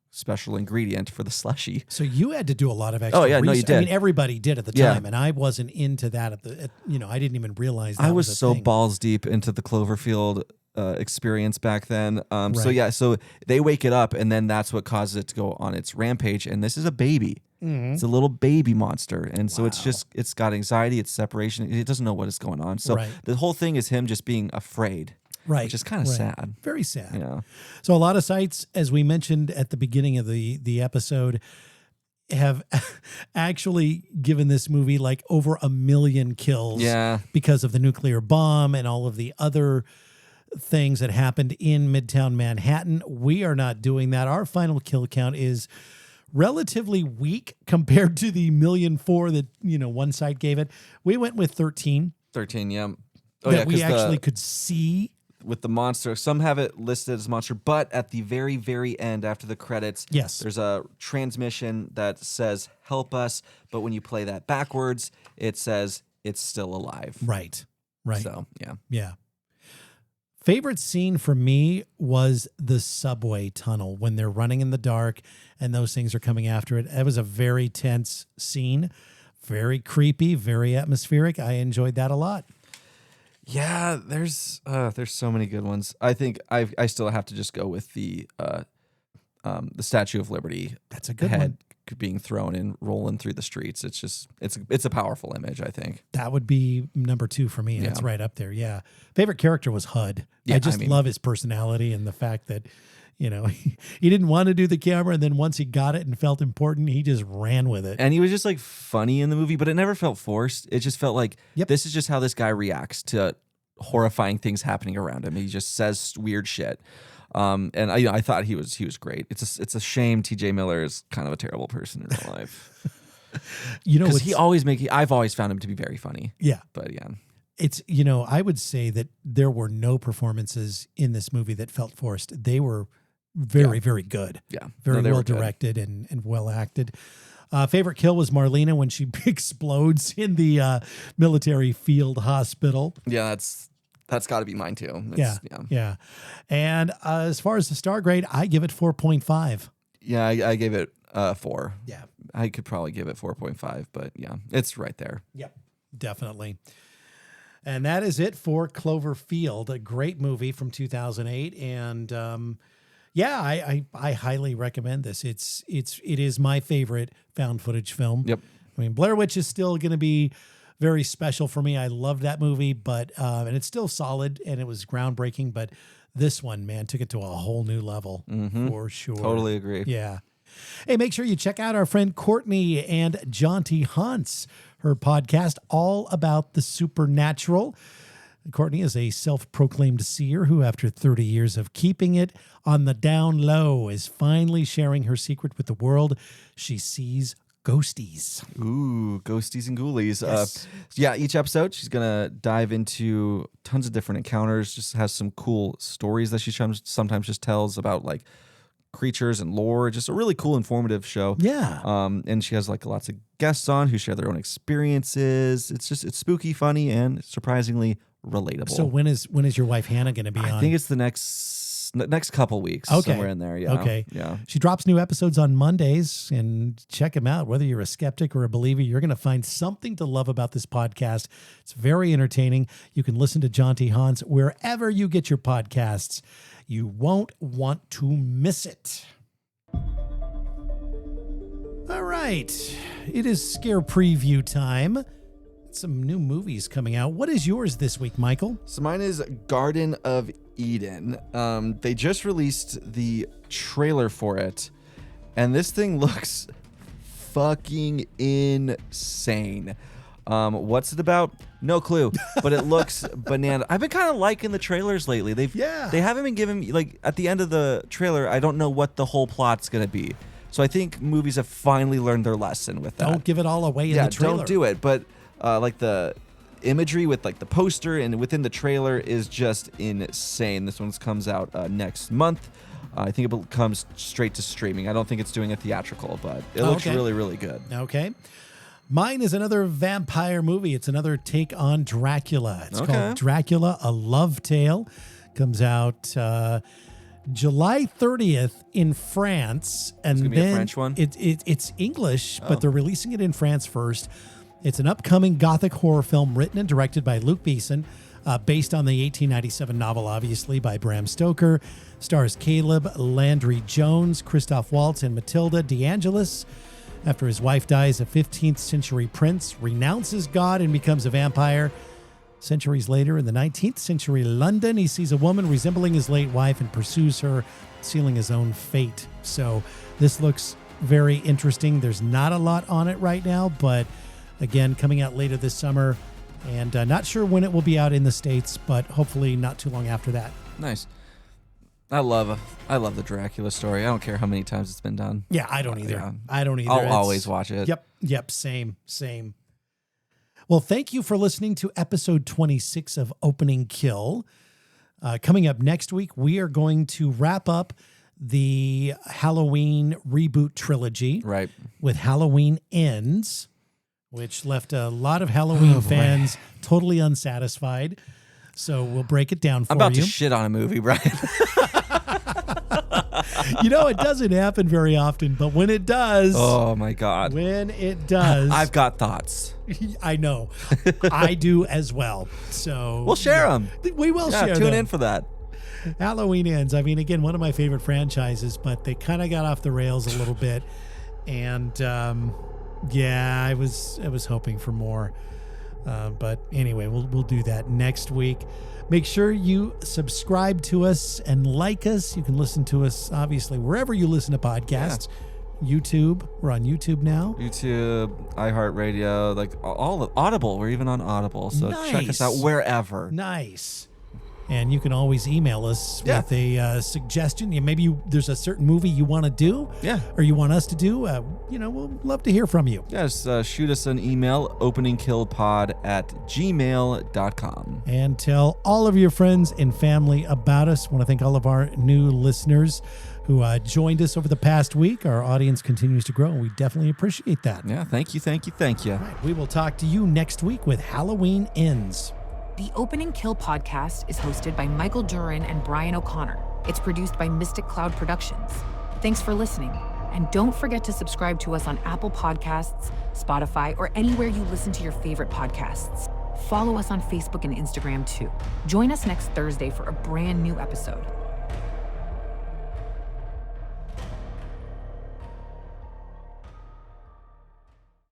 special ingredient for the slushy. So you had to do a lot of extra Oh, yeah, no, you research. did. I mean, everybody did at the Yeah. time, and I wasn't into that I didn't even realize that I was a so thing. balls deep into the Cloverfield experience back then. So Right. yeah, so they wake it up, and then that's what causes it to go on its rampage. And this is a baby. Mm-hmm. It's a little baby monster, and so it's got anxiety, it's separation. It doesn't know what is going on. So Right. the whole thing is him just being afraid, Right. which is kind of Right. sad. Very sad. Yeah. So a lot of sites, as we mentioned at the beginning of the episode, have actually given this movie like over 1 million kills Yeah. because of the nuclear bomb and all of the other things that happened in Midtown Manhattan. We are not doing that. Our final kill count is relatively weak compared to the 1,000,004 that, one site gave it. We went with 13 13, yeah. Oh, that yeah, we 'cause actually could see. with the monster, some have it listed as monster, but at the very, very end, after the credits, Yes. there's a transmission that says "help us," but when you play that backwards, it says it's still alive. Right. Right. So yeah. Yeah. Favorite scene for me was the subway tunnel when they're running in the dark and those things are coming after it. It was a very tense scene, very creepy, very atmospheric. I enjoyed that a lot. Yeah, there's so many good ones. I think I still have to just go with the Statue of Liberty. That's a good head one. being thrown and rolling through the streets. It's just it's a powerful image, I think. That would be number 2 for me. That's Yeah. right up there. Yeah. Favorite character was HUD. Yeah, I just I mean- love his personality and the fact that, he didn't want to do the camera. And then once he got it and felt important, he just ran with it. And he was just like funny in the movie, but it never felt forced. It just felt like Yep. this is just how this guy reacts to horrifying things happening around him. He just says weird shit. And I thought he was great. It's a shame T.J. Miller is kind of a terrible person in real life. Because I've always found him to be very funny. Yeah. But yeah. It's, I would say that there were no performances in this movie that felt forced. They were very, very good. Yeah. Very No, they well were good. directed and well acted. Favorite kill was Marlena when she explodes in the military field hospital. Yeah, that's got to be mine too. Yeah. And as far as the star grade, I give it 4.5. Yeah, I gave it 4. Yeah. I could probably give it 4.5, but yeah, it's right there. Yep, definitely. And that is it for Cloverfield, a great movie from 2008. And I highly recommend this. It is my favorite found footage film. Yep. I mean, Blair Witch is still going to be very special for me. I loved that movie, but and it's still solid and it was groundbreaking. But this one, man, took it to a whole new level for sure. Totally agree. Yeah. Hey, make sure you check out our friend Courtney and Jaunty Hunts, her podcast all about the supernatural. Courtney is a self-proclaimed seer who, after 30 years of keeping it on the down low, is finally sharing her secret with the world. She sees ghosties. Ooh, ghosties and ghoulies. Yes. Yeah, each episode she's going to dive into tons of different encounters, just has some cool stories that she sometimes just tells about like creatures and lore. Just a really cool, informative show. Yeah. And she has like lots of guests on who share their own experiences. It's spooky, funny, and surprisingly relatable. So when is your wife Hannah going to be on? I think it's the next couple weeks. Okay. Somewhere in there. Yeah. Okay. Yeah. She drops new episodes on Mondays, and check them out. Whether you're a skeptic or a believer, you're going to find something to love about this podcast. It's very entertaining. You can listen to Jaunty Hans wherever you get your podcasts. You won't want to miss it. All right. It is scare preview time. Some new movies coming out. What is yours this week, Michael? So mine is Garden of Eden. They just released the trailer for it, and this thing looks fucking insane. What's it about? No clue, but it looks banana. I've been kind of liking the trailers lately. They haven't been giving me, like, at the end of the trailer, I don't know what the whole plot's gonna be. So I think movies have finally learned their lesson with that. Don't give it all away in the trailer. Don't do it. But like the imagery with like the poster and within the trailer is just insane. This one comes out next month. I think it comes straight to streaming. I don't think it's doing a theatrical, but it looks really, really good. Okay. Mine is another vampire movie. It's another take on Dracula. It's called Dracula, A Love Tale. Comes out July 30th in France. And it's gonna then be a French one? It's English, but they're releasing it in France first. It's an upcoming gothic horror film written and directed by Luc Besson, based on the 1897 novel, obviously, by Bram Stoker. Stars Caleb Landry Jones, Christoph Waltz, and Matilda DeAngelis. After his wife dies, a 15th century prince renounces God and becomes a vampire. Centuries later, in the 19th century London, he sees a woman resembling his late wife and pursues her, sealing his own fate. So this looks very interesting. There's not a lot on it right now, but again, coming out later this summer, and not sure when it will be out in the States, but hopefully not too long after that. Nice. I love the Dracula story. I don't care how many times it's been done. Yeah, I don't either. Yeah. I don't either. I'll always watch it. Yep, same. Well, thank you for listening to episode 26 of Opening Kill. Coming up next week, we are going to wrap up the Halloween reboot trilogy. Right. With Halloween Ends, which left a lot of Halloween fans totally unsatisfied. So we'll break it down for you. I'm about to shit on a movie, Brian. You know, it doesn't happen very often, but when it does. Oh, my God. When it does. I've got thoughts. I know. I do as well. So we'll share them. We will share them. Tune in for that. Halloween Ends. I mean, again, one of my favorite franchises, but they kind of got off the rails a little bit. And I was hoping for more. But anyway, we'll do that next week. Make sure you subscribe to us and like us. You can listen to us, obviously, wherever you listen to podcasts. Yeah. YouTube. We're on YouTube now. YouTube, iHeartRadio, like all of Audible. We're even on Audible. So check us out wherever. Nice. And you can always email us with a suggestion. Maybe there's a certain movie you want to do, or you want us to do. We'll love to hear from you. Yes, shoot us an email, openingkillpod@gmail.com. And tell all of your friends and family about us. I want to thank all of our new listeners who joined us over the past week. Our audience continues to grow, and we definitely appreciate that. Yeah, thank you. All right, we will talk to you next week with Halloween Ends. The Opening Kill podcast is hosted by Michael Duran and Brian O'Connor. It's produced by Mystic Cloud Productions. Thanks for listening. And don't forget to subscribe to us on Apple Podcasts, Spotify, or anywhere you listen to your favorite podcasts. Follow us on Facebook and Instagram too. Join us next Thursday for a brand new episode.